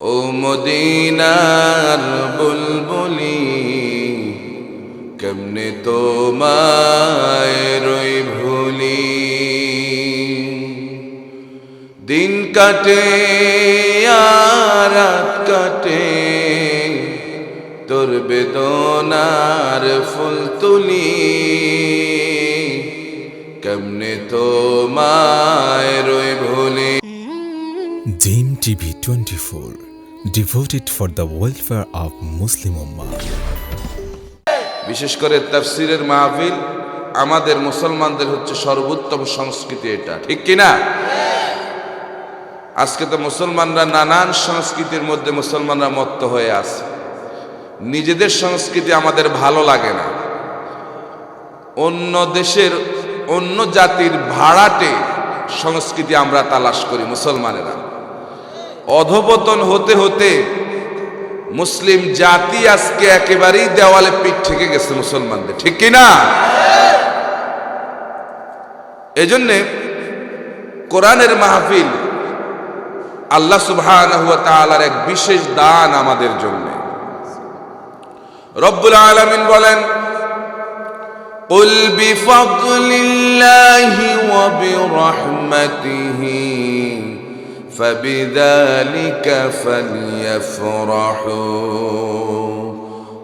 ও মদিনার বুলবুলি কেমনে তোমায় রই ভুলি। দিন কাটে আর রাত কাটে তোর বেদনার ফুল তুলি। কেমনে তোমায় রই ভুলি। Jim TV 24, devoted for the welfare of Muslim Ummah. বিশেষ করে তাফসীরের মাহফিল আমাদের মুসলমানদের হচ্ছে সর্বোত্তম সংস্কৃতি, এটা ঠিক কিনা? আজকে তো মুসলমানরা নানান সংস্কৃতির মধ্যে মুসলমানরা মত্ত হয়ে আছে। নিজেদের সংস্কৃতি আমাদের ভালো লাগে না, অন্য দেশের অন্য জাতির ভাড়াটে সংস্কৃতি আমরা তালাশ করি মুসলমানেরা। অধপতন হতে হতে মুসলিম জাতি আজকে একেবারেই দেওয়ালে পিঠ থেকে গেছে মুসলমানদের, ঠিক কিনা? এজন্যে কোরআনের মাহফিল আল্লাহ সুবহানাহু ওয়া তাআলার এক বিশেষ দান আমাদের জন্য। রব্বুল আলামিন বলেন, কুল বিফাদলিল্লাহি ওয়া বিরহমাতিহি ফাবিযালিকা ফালইফরাহু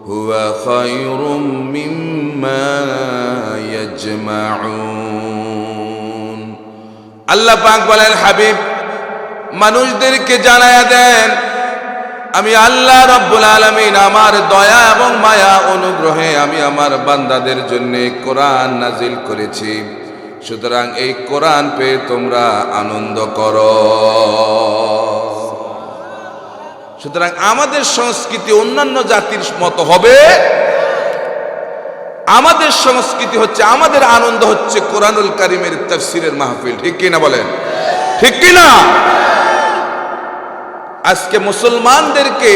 হুয়া খায়রুম মিম্মা ইয়াজমাউন। আল্লাহ পাক বলেন, হাবিব মানুষদেরকে জানায়া দেন আমি আল্লাহ রব্বুল আলামিন আমার দয়া এবং মায়া অনুগ্রহে আমি আমার বান্দাদের জন্য কোরআন নাজিল করেছি। সুতরাং এই কোরআন পেয়ে তোমরা আনন্দ করো। সুতরাং আমাদের সংস্কৃতি অন্যান্য জাতির মতো হবে। আমাদের সংস্কৃতি হচ্ছে, আমাদের আনন্দ হচ্ছে কোরআনুল কারীমের তাফসীরের মাহফিল, ঠিক কিনা বলেন? ঠিক কিনা? আজকে মুসলমানদেরকে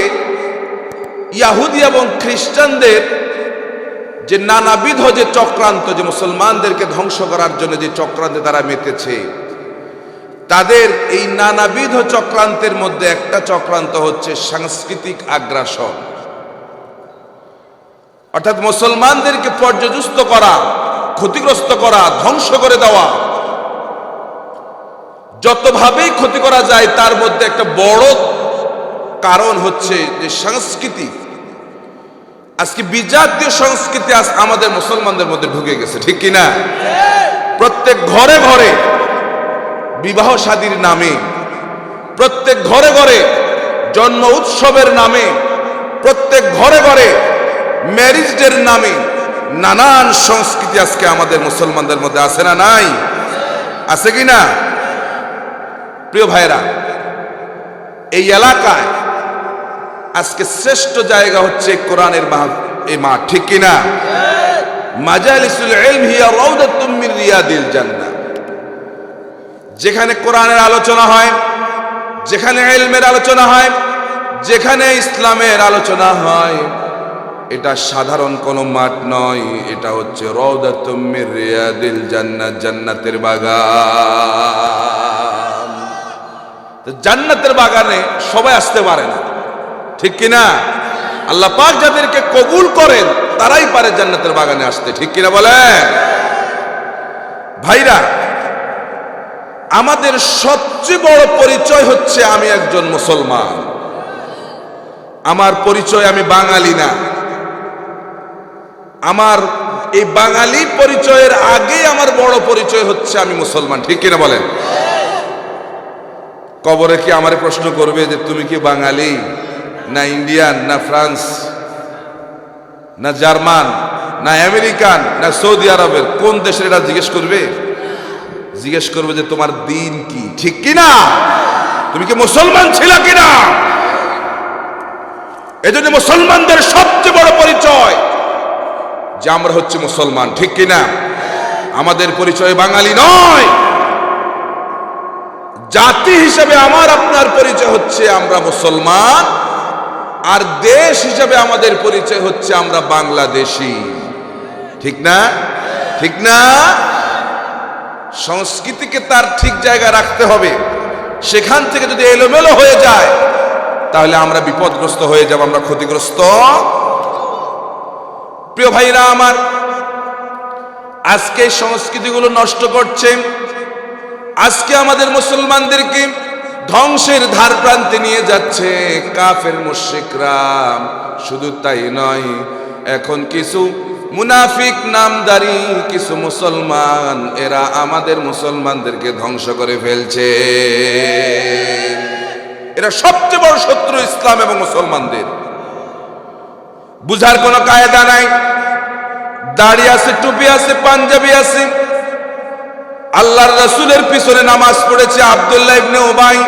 ইহুদি এবং খ্রিস্টানদের যে নানাবিধ যে চক্রান্ত, যে মুসলমানদেরকে ধ্বংস করার জন্য যে চক্রান্তে তারা মেতেছে, তাদের এই নানাবিধ চক্রান্তের মধ্যে একটা চক্রান্ত হচ্ছে সাংস্কৃতিক আগ্রাসন, অর্থাৎ মুসলমানদেরকে পর্যদুস্ত করা, ক্ষতিগ্রস্ত করা, ধ্বংস করে দেওয়া। যতভাবেই ক্ষতি করা যায় তার মধ্যে একটা বড় কারণ হচ্ছে যে সংস্কৃতি। আজকে বিজাতীয় সংস্কৃতি আমাদের মুসলমানদের মধ্যে ঢুকে গেছে, ঠিক কিনা? প্রত্যেক ঘরে ঘরে বিবাহ শাদীর নামে, প্রত্যেক ঘরে ঘরে জন্ম উৎসবের নামে, প্রত্যেক ঘরে ঘরে ম্যারেজ ডের নামে নানান সংস্কৃতি আজকে আমাদের মুসলমানদের মধ্যে আছে না নাই? আছে কিনা? প্রিয় ভাইরা, এই এলাকায় আজকে শ্রেষ্ঠ জায়গা হচ্ছে কোরআনের মাঠ, ঠিক কিনা? মাজালিসুল ইলম হিয়া রাউদাতুম মিন রিয়াদিল জান্নাহ। যেখানে কোরআনের আলোচনা হয়, যেখানে ইলমের আলোচনা হয়, যেখানে ইসলামের আলোচনা হয়, এটা সাধারণ কোনো মাঠ নয়, এটা হচ্ছে রাউদাতুম মিন রিয়াদিল জান্নাহ, জান্নাতের বাগান। জান্নাতের বাগানে সবাই আসতে পারে না, ঠিক কিনা? আল্লাহ পাক যাদেরকে কবুল করেন তারাই পারে জান্নাতের বাগানে আসতে, ঠিক কিনা বলেন? ভাইরা, আমাদের সবচেয়ে বড় পরিচয় হচ্ছে আমি একজন মুসলমান। আমার পরিচয় আমি বাঙালি না। আমার এই বাঙালি পরিচয়ের আগে আমার বড় পরিচয় হচ্ছে আমি মুসলমান, ঠিক কিনা বলেন? কবরে কি আমারে প্রশ্ন করবে যে তুমি কি বাঙালি, না ইন্ডিয়ান, না ফ্রান্স, না জার্মান, না আমেরিকান, না সৌদি আরবের, কোন দেশের? এটা জিজ্ঞেস করবে? জিজ্ঞেস করবে যে তোমার দিন কি, ঠিক কিনা? তুমি কি মুসলমান ছিল কিনা? এজন্য মুসলমানদের সবচেয়ে বড় পরিচয় যে আমরা হচ্ছে মুসলমান, ঠিক কিনা? আমাদের পরিচয় বাঙালি নয়। জাতি হিসেবে আমার আপনার পরিচয় হচ্ছে আমরা মুসলমান, আর দেশ হিসেবে আমাদের পরিচয় হচ্ছে আমরা বাংলাদেশি, ঠিক না? ঠিক না? সংস্কৃতিকে তার ঠিক জায়গায় রাখতে হবে। সেখান থেকে যদি এলোমেলো হয়ে যায় তাহলে আমরা বিপদগ্রস্ত হয়ে যাব, আমরা ক্ষতিগ্রস্ত। প্রিয় ভাইরা আমার, আজকে সংস্কৃতিগুলো নষ্ট করছে, আজকে আমাদের মুসলমানদেরকে ধ্বংসের ধার প্রান্তে নিয়ে যাচ্ছে কাফের মুশরিকরা। শুধু তাই নয়, এখন কিছু মুনাফিক নামধারী কিছু মুসলমান, এরা আমাদের মুসলমানদেরকে ধ্বংস করে ফেলছে। এরা সবচেয়ে বড় শত্রু ইসলাম এবং মুসলমানদের। বুঝার কোনো কায়দা নাই। দাড়ি আছে, টুপি আছে, পাঞ্জাবি আছে, আল্লাহর রাসূলের পিছনে নামাজ পড়েছে আব্দুল্লাহ ইবনে উবাই,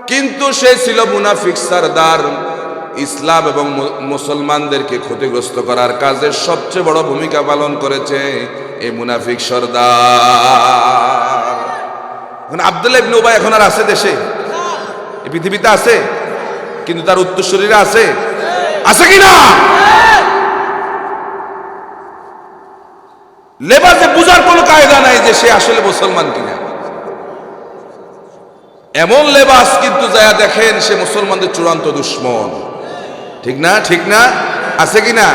কিন্তু সে ছিল মুনাফিক সরদার। ইসলাম এবং মুসলমানদেরকে ক্ষতিগ্রস্ত করার কাজে সবচেয়ে বড় ভূমিকা পালন করেছে এই মুনাফিক সরদার। এখন আব্দুল্লাহ ইবনে উবাই এখন আর আছে দেশে? এই পৃথিবীতে আছে, কিন্তু তার উত্তরসূরিরা আছে, আছে কিনা? লেবাসে বুঝার কোনো কায়দা নাই যে সে আসলে মুসলমান কিনা। এমন লেবাস কিন্তু যায়া দেখেন সে মুসলমানদের চূড়ান্ত দুশ্মন। ঠিক না? ঠিক না? আছে কিনা?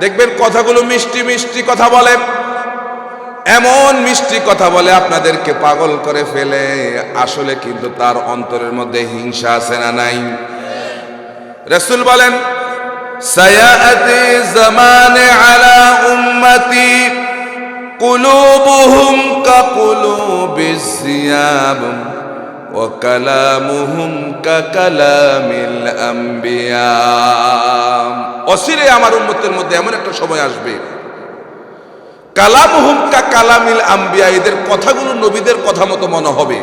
দেখবেন কথাগুলো মিষ্টি মিষ্টি কথা বলে, এমন মিষ্টি কথা বলে আপনাদেরকে পাগল করে ফেলে, আসলে কিন্তু তার অন্তরের মধ্যে হিংসা আছে না নাই? রাসূল বলেন, সায়াতি জামানে আলা উম্মতি কুলুবুহুম কাকুলুবিজ জিয়াব ওয়া কালামুহুম কাকালামিল আম্বিয়া। অচিরে আমার উম্মতের মধ্যে এমন একটা সময় আসবে, কালামুহুম কাকালামিল আম্বিয়া, এদের কথাগুলো নবীদের কথা মতো মনে হবে,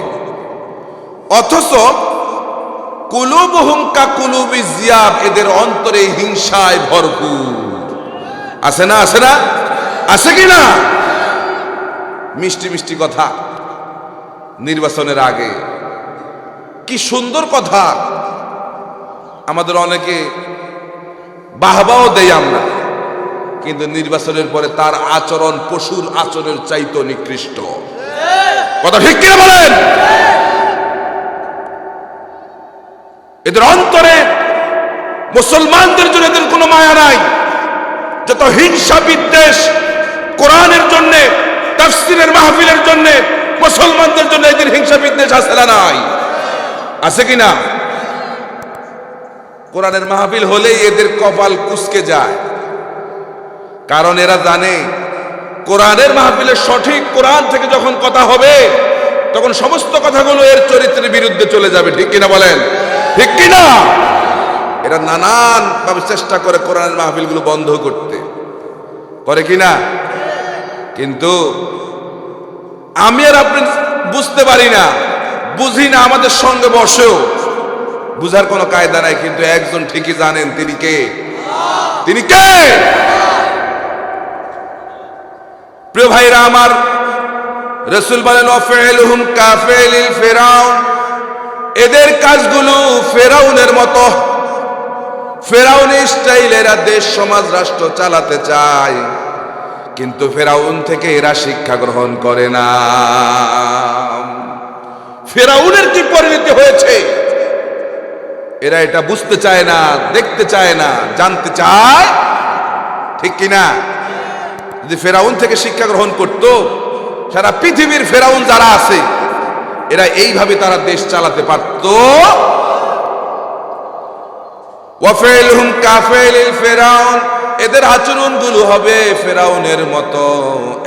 অথচ কুলুবুহুম কাকুলুবিজ জিয়াব, এদের অন্তরে হিংসায় ভরপুর। আছে না? আছে না? আছে কিনা? মিষ্টি মিষ্টি কথা নির্বাচনের আগে, কি সুন্দর কথা। আমাদের অনেকে বাহবাও দেই আমরা, কিন্তু নির্বাচনের পরে তার আচরণ পশুর আচরণের চাইতে নিকৃষ্ট। কথা ঠিক কিনা বলেন? এদের অন্তরে মুসলমানদের জন্য এদের কোনো মায়া নাই। যত হিংসা বিদ্বেষ কোরআনের জন্য, তাফসীরের মাহফিলের জন্য, মুসলমানদের জন্য এদের হিংসা বিদ্বেষ আছে না নাই? আছে কিনা? কোরআনের মাহফিল হলেই এদের কপাল কুঁচকে যায়, কারণ এরা জানে কোরআনের মাহফিলে সঠিক কোরআন থেকে যখন কথা হবে তখন সমস্ত কথাগুলো এর চরিত্রের বিরুদ্ধে চলে যাবে। ঠিক কিনা বলেন? ঠিক কিনা? এরা নানান ভাবে চেষ্টা করে কোরআনের মাহফিলগুলো বন্ধ করতে, করে কিনা? কিন্তু আমি আর আপনি বুঝতে পারি না, বুঝি না, আমাদের সঙ্গে বসেও বুঝার কোনো কায়দা নাই, কিন্তু একজন ঠিকই জানেন, তিনি কে? তিনি কে? প্রিয় ভাইরা আমার, রাসূল বলেন, ওয়াফিলুহুম কাফিলিল ফিরাউন, এদের কাজগুলো ফেরাউনের মতো। ফেরাউনের স্টাইলে এরা দেশ সমাজ রাষ্ট্র চালাতে চায়, কিন্তু ফেরাউন থেকে এরা শিক্ষা গ্রহণ করে না। ফেরাউনের কি পরিণতি হয়েছে এরা এটা বুঝতে চায় না, দেখতে চায় না, জানতে চায়। ঠিক কিনা? যদি ফেরাউন থেকে শিক্ষা গ্রহণ করত, সারা পৃথিবীর ফেরাউন যারা আছে এরা এইভাবে তারা দেশ চালাতে পারত। ওয়াফিলুহুম কাফিলিল ফিরাউন, এদের আচরণগুলো হবে ফেরাউনের মতো।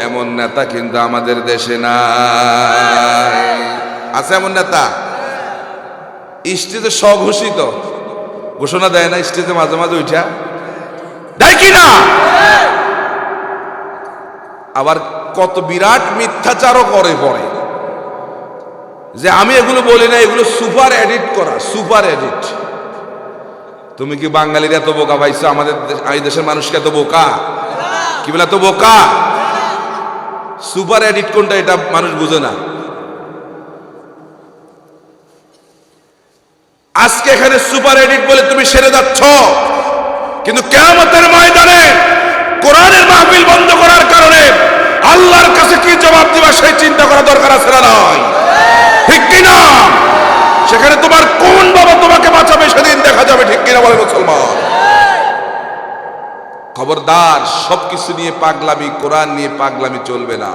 এমন নেতা কিন্তু আমাদের দেশে নাই। আছে এমন নেতা? স্টেজে স্বঘোষিত ঘোষণা দেয় না, স্টেজে মাঝে মাঝে উঠা দেয় কিনা? আবার কত বিরাট মিথ্যাচারও করে পরে, যে আমি এগুলো বলি না, এগুলো সুপার এডিট করা, সুপার এডিট। তুমি কি বাঙালির এত বোকা পাইছো? আমাদের এই দেশের মানুষকে এত বোকা? কি বলে এত বোকা? সুপার এডিট কোনটা এটা মানুষ বুঝে না। আজকে এখানে সুপার এডিট বলে তুমি সেরে যাচ্ছ, কিন্তু কিয়ামতের ময়দানে কোরআনের মাহফিল বন্ধ করার কারণে আল্লাহর কাছে কি জবাব দিবা সেই চিন্তা করা দরকার আছে না নয়? ঠিক কিনা? সেখানে তোমার কোন বাবা তোমাকে বাঁচাবে সেদিন দেখা যাবে, ঠিক কিনা বলে মুসলমান? খবরদার, সবকিছু নিয়ে পাগলামি, কোরআন নিয়ে পাগলামি চলবে না,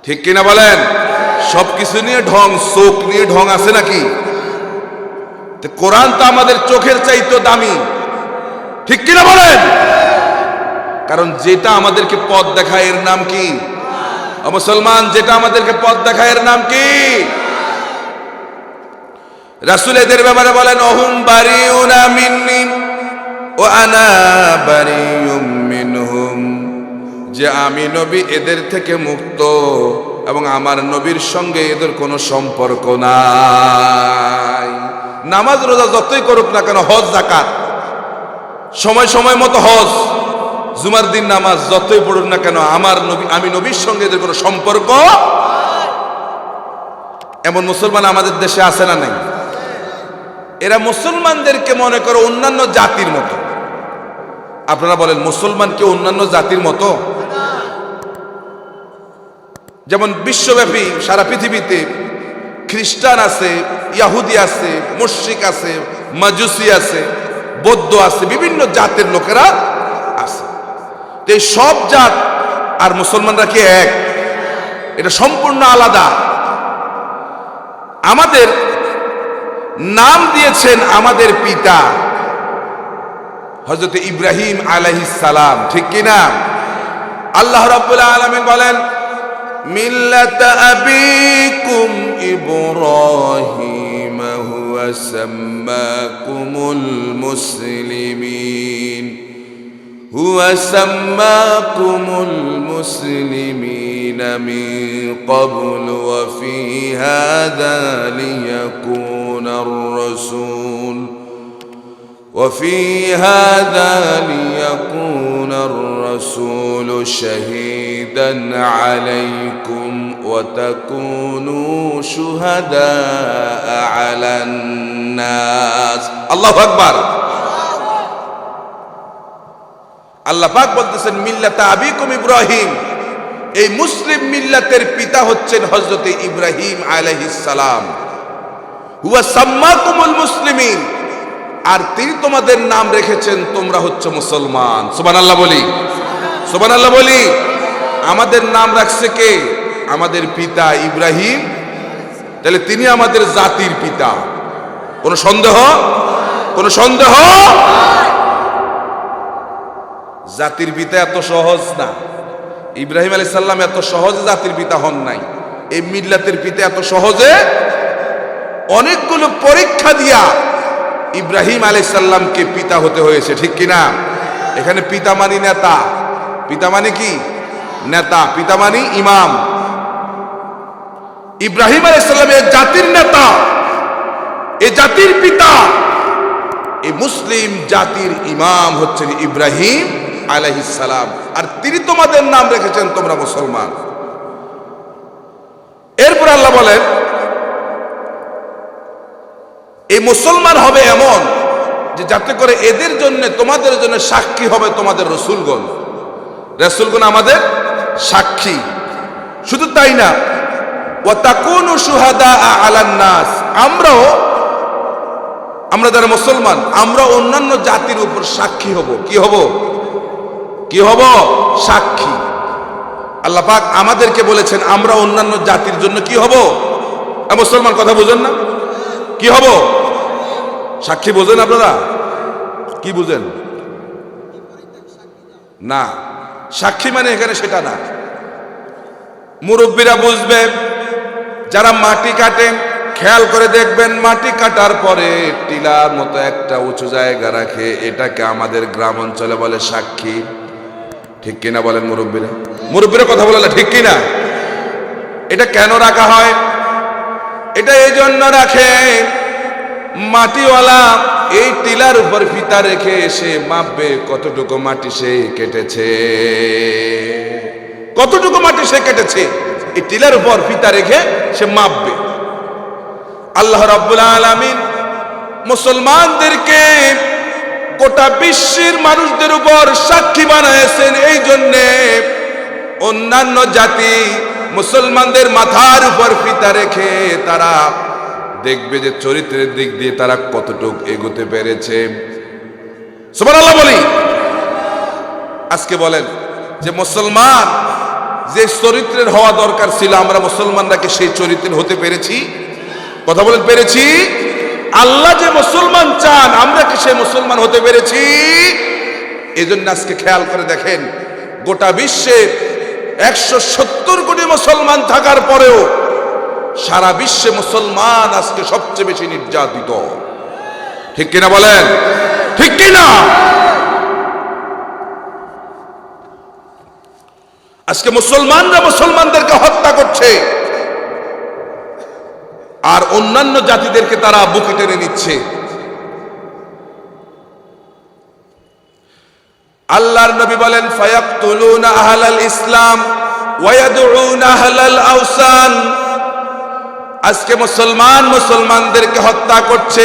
ঠিক কিনা বলেন? সবকিছু নিয়ে ঢং, চোখ নিয়ে ঢং আছে নাকি? কোরআন তো আমাদের চোখের চাইতে দামি, ঠিক কিনা বলেন? কারণ যেটা আমাদেরকে পথ দেখায় এর নাম কি? মুসলমান, যেটা আমাদেরকে পথ দেখায় এর নাম কি? রাসূল এদের ব্যাপারে বলেন, অহুম বারিউনা মিন্নি ও আনা বারিউম মিনহুম, যে আমি নবী এদের থেকে মুক্ত এবং আমার নবীর সঙ্গে এদের কোনো সম্পর্ক নাই। নামাজ রোজা যতই করুক না কেন, হজ যাকাত সময় সময় মতো হজ, জুমার দিন নামাজ যতই পড়ুক না কেন, আমার নবী, আমি নবীর সঙ্গে এদের কোনো সম্পর্ক। এমন মুসলমান আমাদের দেশে আছে না নাই? এরা মুসলমানদেরকে মনে করে অন্যান্য জাতির মতো। আপনারা বলেন, মুসলমান কি অন্যান্য জাতির মতো? যেমন বিশ্বব্যাপী সারা পৃথিবীতে খ্রিস্টান আছে, ইহুদি আছে, মুশরিক আছে, মাজুসি আছে, বৌদ্ধ আছে, বিভিন্ন জাতের লোকেরা আছে। তো এই সব জাত আর মুসলমানরা কি এক? এটা সম্পূর্ণ আলাদা। আমাদের নাম দিয়েছেন আমাদের পিতা হযরত ইব্রাহিম আলাইহিস সালাম, ঠিক কিনা? আল্লাহ রাব্বুল আলামিন বলেন, মিল্লাতা আবিকুম ইব্রাহিম হুয়া সাম্মাকুমুল মুসলিমিন হুয়া সাম্মাকুমুল মুসলিমিন মিন ক্বাবল ওয়া ফি হাযা লিয়াকুনার রাসূল وفي هذا ليكون الرسول شهيدا عليكم وتكونوا شهداء على الناس। الله أكبر। আল্লাহ পাক বলতেছেন, মিল্লাতা আবিকুম ইব্রাহিম, এই মুসলিম মিল্লাতের পিতা হচ্ছেন হযরত ইব্রাহিম আলাইহিস সালাম। হুয়া সাম্মাকুমুল মুসলিমিন, আর তিনি তোমাদের নাম রেখেছেন তোমরা হচ্ছে মুসলমান। সুবহানাল্লাহ বলি, সুবহানাল্লাহ বলি। আমাদের নাম রাখছে কে? আমাদের পিতা ইব্রাহিম। তাহলে তিনি আমাদের জাতির পিতা। কোন সন্দেহ? কোন সন্দেহ? জাতির পিতা এত সহজ না। ইব্রাহিম আলাইহিস সালাম এত সহজে জাতির পিতা হন নাই। এই মিল্লাতের পিতা এত সহজে অনেকগুলো পরীক্ষা দিয়া ইব্রাহিম আলাইহিস সালামকে পিতা হতে হয়েছে, ঠিক কিনা? এখানে পিতা মানি নেতা, পিতা মানে কি? নেতা। পিতা মানি ইমাম। ইব্রাহিম আলাইহিস সালাম এই জাতির নেতা, এই জাতির পিতা, এই মুসলিম জাতির ইমাম হচ্ছেন ইব্রাহিম আলাইহিস সালাম। আর তিনি তোমাদের নাম রেখেছেন তোমরা মুসলমান। এরপর আল্লাহ বলেন, এই মুসলমান হবে এমন যে যাতে করে এদের জন্য, তোমাদের জন্য সাক্ষী হবে তোমাদের রসুলগণ। রসুলগণ আমাদের সাক্ষী। শুধু তাই না, ওয়া তাকুনু শুহাদা আলান নাস, আমরা যারা মুসলমান, আমরা অন্যান্য জাতির উপর সাক্ষী হব। কি হব? কি হব? সাক্ষী। আল্লাহ পাক আমাদেরকে বলেছেন আমরা অন্যান্য জাতির জন্য কি হব? মুসলমান, কথা বুঝেন না? কি হব? সাক্ষী। বোঝেন আপনারা? কি বুঝেন? না, সাক্ষী মানে এখানে সেটা না। মুরব্বীরা বুঝবে, যারা মাটি কাটে খেয়াল করে দেখবেন, মাটি কাটার পরে টিলার মতো একটা উঁচু জায়গা রাখে, এটাকে আমাদের গ্রাম অঞ্চলে বলে সাক্ষী, ঠিক কিনা বলেন মুরব্বীরা? মুরব্বীরা কথা বলে ঠিক কিনা? এটা কেন রাখা হয়? এটা এই জন্য রাখে, মাটিওয়ালা এই টিলার উপর ফিতা রেখে এসে মাপবে কতটুকু মাটি সে কেটেছে, কতটুকু মাটি সে কেটেছে, এই টিলার উপর ফিতা রেখে সে মাপবে। আল্লাহ রাব্বুল আলামিন মুসলমানদেরকে গোটা বিশ্বের মানুষদের উপর সাক্ষী বানাইছেন। এই জন্যে অন্যান্য জাতি মুসলমানদের মাথার উপর ফিতা রেখে তারা দেখবে যে চরিত্রের দিক দিয়ে তারা কতটুক এগোতে পেরেছে। সুবহানাল্লাহ বলি। আজকে বলেন যে মুসলমান যে চরিত্রের হওয়া দরকার ছিল, আমরা মুসলমানরা কি সেই চরিত্রের হতে পেরেছি? কথা বলেন, পেরেছি? আল্লাহ যে মুসলমান চান, আমরা কি সেই মুসলমান হতে পেরেছি? এজন্য আজকে খেয়াল করে দেখেন, গোটা বিশ্বে 170 কোটি মুসলমান থাকার পরেও সারা বিশ্বে মুসলমান আজকে সবচেয়ে বেশি নির্যাতিত। ঠিক কিনা বলেন? ঠিক কিনা? আজকে মুসলমানরা মুসলমানদেরকে হত্যা করছে, আর অন্যান্য জাতিদেরকে তারা বুকে টেনে নিচ্ছে। আল্লাহর নবী বলেন, ফায়াকতুলুনা আহলাল ইসলাম ওয়া ইয়াদউনা আহলাল আওসান। আজকে মুসলমানদেরকে হত্যা করছে,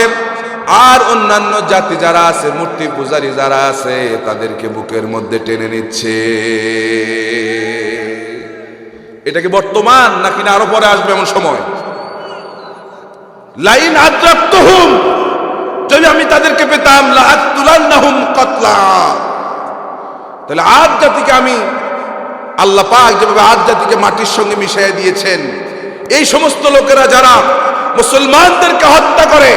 আর অন্যান্য জাতি যারা আছে, মূর্তি পূজারী যারা আছে, তাদেরকে বুকের মধ্যে টেনে নিচ্ছে। এটা কি বর্তমান নাকি না আরো পরে আসবে এমন সময়? লাইন আদ্রাকতুহুম, যদি আমি তাদেরকে পেতাম, লা আকতুলান্নাহুম কাতলা। তাহলে আদ জাতিকে আমি, আল্লাহ পাক যেভাবে আদ জাতিকে মাটির সঙ্গে মিশিয়ে দিয়েছেন, এই সমস্ত লোকেরা যারা মুসলমানদেরকে হত্যা করে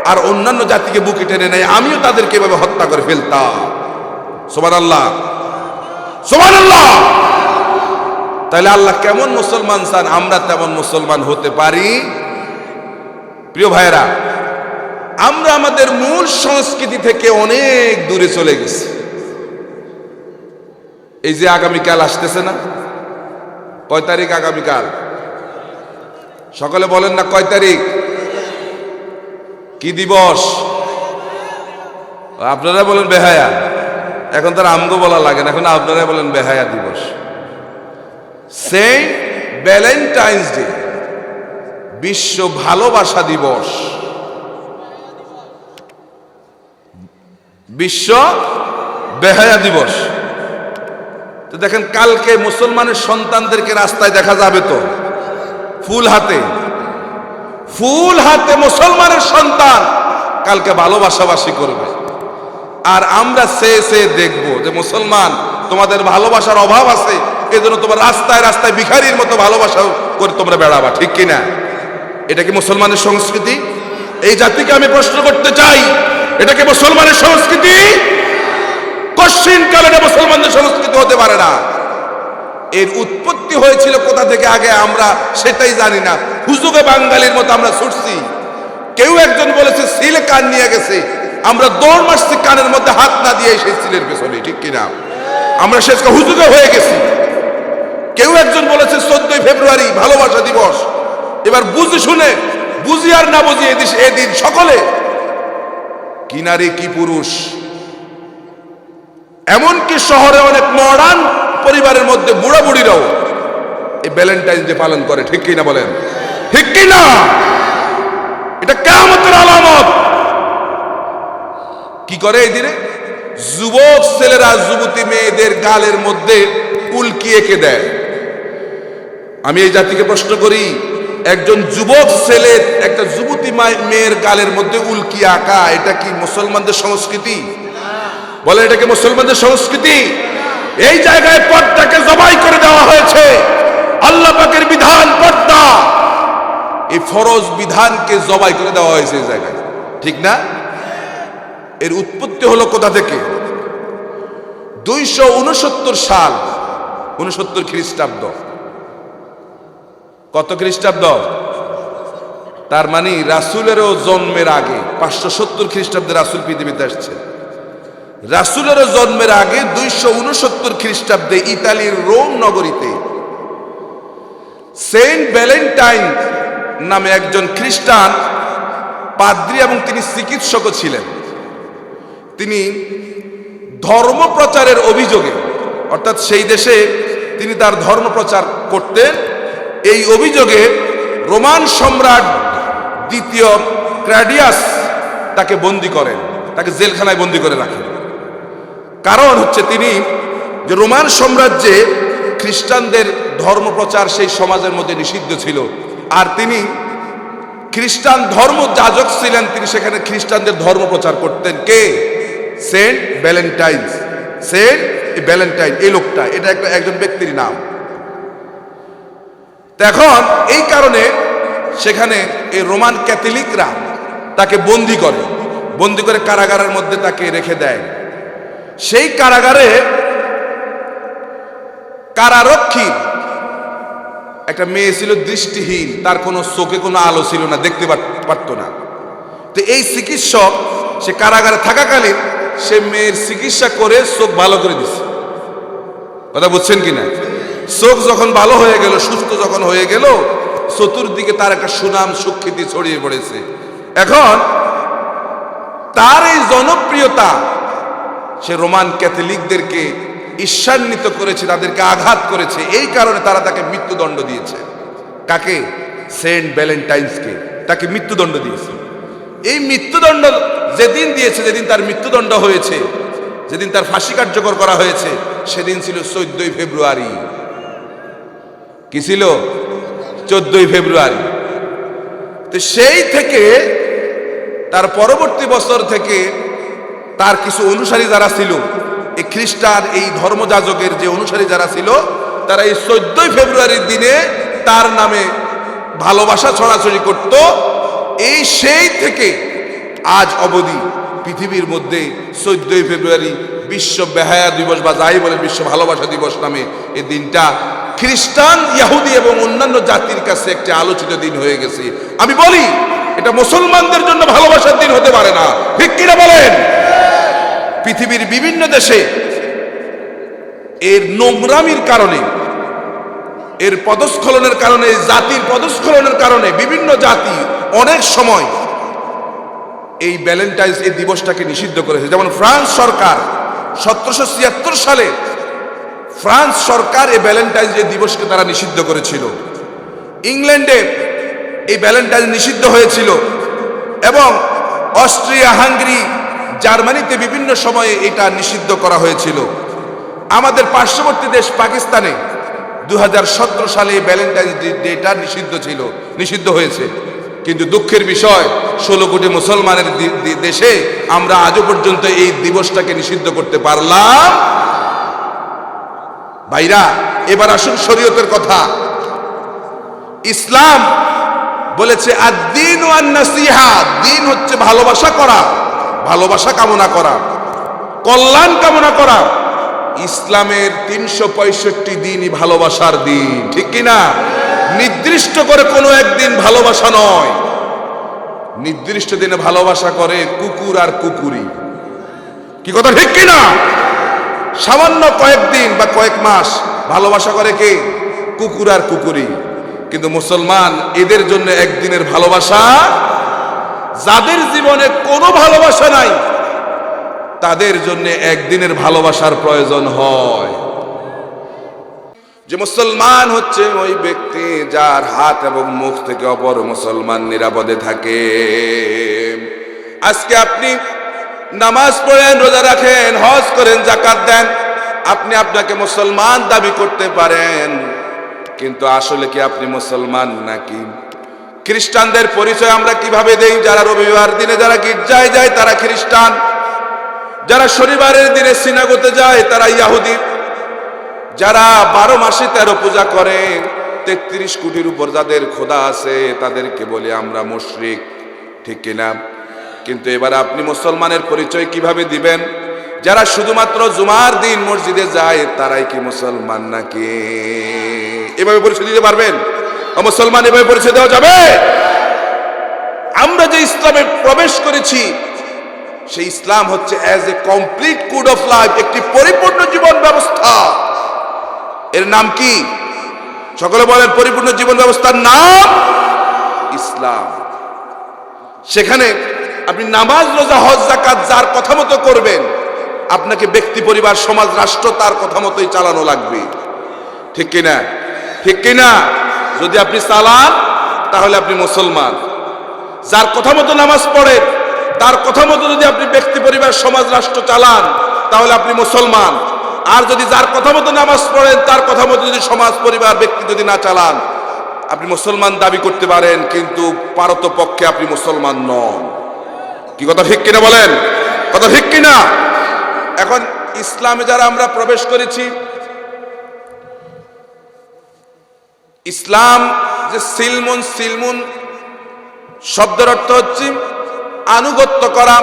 আর অন্যান্য জাতিকে বুকে টেনে নেয়, আমিও তাদেরকে এভাবে হত্যা করে ফেলতাম। সুবহানাল্লাহ, সুবহানাল্লাহ। তাহলে আল্লাহ কেমন মুসলমান চান, আমরা তেমন মুসলমান হতে পারি? প্রিয় ভাইরা, আমরা আমাদের মূল সংস্কৃতি থেকে অনেক দূরে চলে গেছি। এই যে আগামীকাল আসতেছে না, কয় তারিখ আগামীকাল? সকলে বলেন না, কয় তারিখ? কি দিবস? আপনারা বলেন বেহায়া। এখন তার আমগো বলা লাগে না, এখন আপনারা বলেন বেহায়া দিবস। সেন্ট ভ্যালেন্টাইন্স ডে, বিশ্ব ভালোবাসা দিবস, বিশ্ব বেহায়া দিবস। তো দেখেন, কালকে মুসলমানের সন্তানদেরকে রাস্তায় দেখা যাবে তো ফুল হাতে, ফুল হাতে মুসলমানের সন্তান কালকে ভালোবাসাবাসি করবে। আর আমরা সে দেখব যে মুসলমান, তোমাদের ভালোবাসার অভাব আছে, এজন্য তোমার রাস্তায় রাস্তায় ভিখারির মতো ভালোবাসা করে তোমরা বেড়াবা। ঠিক কিনা? এটা কি মুসলমানের সংস্কৃতি? এই জাতিকে আমি প্রশ্ন করতে চাই, এটা কি মুসলমানের সংস্কৃতি? কশিন কালে এটা মুসলমানদের সংস্কৃতি হতে পারে না। এর উৎপত্তি হয়েছিল কোথা থেকে আগে আমরা সেটাই জানি না। হুজুগে বাঙালির মতো আমরা ছুটছি। কেউ একজন বলেছে সিল কান নিয়ে গেছে, আমরা দৌড় মারছি কানের মধ্যে হাত না দিয়ে সেই সিলের পেছনে। ঠিক কিনা? আমরা শেষ হুজুগে হয়ে গেছি। কেউ একজন বলেছে 14 ফেব্রুয়ারি ভালোবাসা দিবস। এবার বুঝে শুনে, বুঝি আর না বুঝি, এদিন সকলে, কি নারী কি পুরুষ, এমনকি শহরে অনেক মডার্ন পরিবারের মধ্যে বুড়া বুড়িরাও এই ভ্যালেন্টাইন্স ডে পালন করে। ঠিক কিনা বলেন? ঠিক কিনা? এটা কিয়ামতের আলামত। কি করে এই দিনে? যুবক ছেলেরা যুবতী মেয়েদের গালের মধ্যে উল্কি এঁকে দেয়। আমি এই জাতিকে প্রশ্ন করি, একজন যুবক ছেলের একটা যুবতী মেয়ের গালের মধ্যে উল্কি আঁকা, এটা কি মুসলমানদের সংস্কৃতি? বলে, এটা কি মুসলমানদের সংস্কৃতি? এই জায়গায় পর্দাকে জবাই করে দেওয়া হয়েছে। আল্লাহ পাকের বিধান পর্দা, এই ফরজ বিধানকে জবাই করে দেওয়া হয়েছে এই জায়গায়। ঠিক না? এর উৎপত্তি হলো কোথা থেকে? 269 সাল, 69 খ্রিস্টাব্দ। কত খ্রিস্টাব্দ? তার মানে রাসূলেরও জন্মের আগে, 570 খ্রিস্টাব্দে রাসূল পৃথিবীতে আসছে। রাসূলেরও জন্মের আগে 269 খ্রিস্টাব্দে ইতালির রোম নগরীতে সেন্ট ভ্যালেন্টাইন নামে একজন খ্রিস্টান পাদ্রী, এবং তিনি চিকিৎসকও ছিলেন। তিনি ধর্ম প্রচারের অভিযোগে, অর্থাৎ সেই দেশে তিনি তার ধর্ম প্রচার করতেন, এই অভিযোগে রোমান সম্রাট দ্বিতীয় ক্ল্যাডিয়াস তাকে বন্দী করেন, তাকে জেলখানায় বন্দী করে রাখেন। কারণ হচ্ছে তিনি যে রোমান সাম্রাজ্যে খ্রিস্টানদের ধর্মপ্রচার সেই সমাজের মধ্যে নিষিদ্ধ ছিল, আর তিনি খ্রিস্টান ধর্ম যাজক ছিলেন, তিনি সেখানে খ্রিস্টানদের ধর্ম প্রচার করতেন। কে? Saint Valentine. সেন্ট ভ্যালেন্টাইন এই লোকটা, এটা একজন ব্যক্তির নাম। এখন এই কারণে সেখানে এই রোমান ক্যাথলিকরা তাকে বন্দি করে কারাগারের মধ্যে তাকে রেখে দেয়। সেই কারাগারে কারারক্ষী একটা মেয়ে ছিল দৃষ্টিহীন, তার কোনো চোখে কোনো আলো ছিল না, দেখতে পারতো না। তো এই চিকিৎসক সে কারাগারে থাকাকালীন সে মেয়ের চিকিৎসা করে চোখ ভালো করে দিচ্ছে। কথা বুঝছেন কিনা? চোখ যখন ভালো হয়ে গেল, সুস্থ যখন হয়ে গেল, চতুর্দিকে তার একটা সুনাম সুখ্যাতি ছড়িয়ে পড়েছে। এখন তার এই জনপ্রিয়তা সে রোমান ক্যাথলিকদেরকে ঈর্ষান্বিত করেছে, তাদেরকে আঘাত করেছে। এই কারণে তারা তাকে মৃত্যুদণ্ড দিয়েছে। কাকে? সেন্ট ভ্যালেন্টাইন্সকে তাকে মৃত্যুদণ্ড দিয়েছে। এই মৃত্যুদণ্ড যেদিন দিয়েছে, যেদিন তার মৃত্যুদণ্ড হয়েছে, যেদিন তার ফাঁসি কার্যকর করা হয়েছে, সেদিন ছিল 14 ফেব্রুয়ারি। কি ছিল? 14 ফেব্রুয়ারি। তো সেই থেকে তার পরবর্তী বছর থেকে তার কিছু অনুসারী যারা ছিল, এই খ্রিস্টান এই ধর্মযাজকের যে অনুসারী যারা ছিল, তারা এই 14 ফেব্রুয়ারির দিনে তার নামে ভালোবাসা ছড়াছড়ি করত। এই সেই থেকে আজ অবধি পৃথিবীর মধ্যে 14 ফেব্রুয়ারি বিশ্ব বেহায়া দিবস বা যাই বলে বিশ্ব ভালোবাসা দিবস নামে এই দিনটা খ্রিস্টান, ইহুদি এবং অন্যান্য জাতির কাছে একটি আলোচিত দিন হয়ে গেছে। আমি বলি এটা মুসলমানদের জন্য ভালোবাসার দিন হতে পারে না, ঠিক কিনা বলেন? পৃথিবীর বিভিন্ন দেশে এর নোংরামির কারণে, এর পদস্খলনের কারণে, জাতির পদস্খলনের কারণে বিভিন্ন জাতি অনেক সময় এই ভ্যালেন্টাইন্স এই দিবসটাকে নিষিদ্ধ করেছে। যেমন ফ্রান্স সরকার 1776 সালে ফ্রান্স সরকার এই ভ্যালেন্টাইন্স এই দিবসকে তারা নিষিদ্ধ করেছিল। ইংল্যান্ডে এই ভ্যালেন্টাইন্স নিষিদ্ধ হয়েছিল এবং অস্ট্রিয়া, হাঙ্গেরি, জার্মানিতে বিভিন্ন সময়ে এটা নিষিদ্ধ করা হয়েছিল। আমাদের পার্শ্ববর্তী দেশ পাকিস্তানে 2017 সালে ভ্যালেন্টাইন্স ডেটা নিষিদ্ধ হয়েছে। কিন্তু দুঃখের বিষয় 16 কোটি মুসলমানের দেশে আমরা আজও পর্যন্ত এই দিবসটাকে নিষিদ্ধ করতে পারলাম। ভাইরা, এবার আসুন শরীয়তের কথা। ইসলাম বলেছে আদ-দীন ওয়ান নাসিহা, দিন হচ্ছে ভালোবাসা করা, ভালোবাসা কামনা করা, কল্যাণ কামনা করা। ইসলামের 365 দিনই ভালোবাসার দিন, ঠিক কিনা? নির্দিষ্ট করে কোনো একদিন ভালোবাসা নয়। নির্দিষ্ট দিনে ভালোবাসা করে কুকুর আর কুকুরি। কি কথা ঠিক কিনা? সামান্য কয়েকদিন বা কয়েক মাস ভালোবাসা করে কে? কুকুর আর কুকুরি। কিন্তু মুসলমান এদের জন্য একদিনের ভালোবাসা, যাদের জীবনে কোনো ভালোবাসা নাই তাদের জন্য একদিনের ভালোবাসার প্রয়োজন হয়। যে মুসলমান হচ্ছে ওই ব্যক্তি যার হাত এবং মুখ থেকে অপর মুসলমান নিরাপদে থাকে। আজকে আপনি নামাজ পড়েন, রোজা রাখেন, হজ করেন, যাকাত দেন, আপনি আপনাকে মুসলমান দাবি করতে পারেন, কিন্তু আসলে কি আপনি মুসলমান নাকি? খ্রিস্টানদের পরিচয় আমরা কিভাবে দেই? যারা রবিবার দিনে যারা গির্জায় যায় তারা খ্রিস্টান, যারা শনিবারের দিনে সিনাগোতে যায় তারা ইহুদি, যারা 12 মাসে 13 পূজা করে, 33 কোটির উপর যাদের খোদা আছে তাদেরকে বলি আমরা মুশরিক, ঠিক কিনা? কিন্তু এবার আপনি মুসলমানের পরিচয় কিভাবে দিবেন? যারা শুধুমাত্র জুমার দিন মসজিদে যায় তারাই কি মুসলমান নাকি? এভাবে পরিচয় দিতে পারবেন? মুসলমান এভাবে পরিচয় দেওয়া যাবে? আমরা যে ইসলামে প্রবেশ করেছি সেই ইসলাম হচ্ছে as a complete code of life, একটি পরিপূর্ণ জীবন ব্যবস্থা। এর নাম কি? সকলে বলেন, পরিপূর্ণ জীবন ব্যবস্থার নাম ইসলাম। সেখানে আপনি নামাজ, রোজা, হজ, যাকাত যার কথা মতো করবেন, আপনাকে ব্যক্তি, পরিবার, সমাজ, রাষ্ট্র তার কথা মতোই চালানো লাগবে, ঠিক কিনা? ঠিক কিনা? যদি আপনি চালান তাহলে আপনি মুসলমান। যার কথা মতো নামাজ পড়েন, তার কথা মতো যদি আপনি ব্যক্তি, পরিবার, সমাজ, রাষ্ট্র চালান তাহলে আপনি মুসলমান। আর যদি যার কথা মতো নামাজ পড়েন, তার কথা মতো যদি সমাজ, পরিবার, ব্যক্তি যদি না চালান, আপনি মুসলমান দাবি করতে পারেন, কিন্তু পারতপক্ষে আপনি মুসলমান নন। কি কথা ঠিক কিনা বলেন? কথা ঠিক কিনা? এখন ইসলামে যারা আমরা প্রবেশ করেছি, ইসলাম যে সিলমুন শব্দের অর্থ হচ্ছে আনুগত্য করা,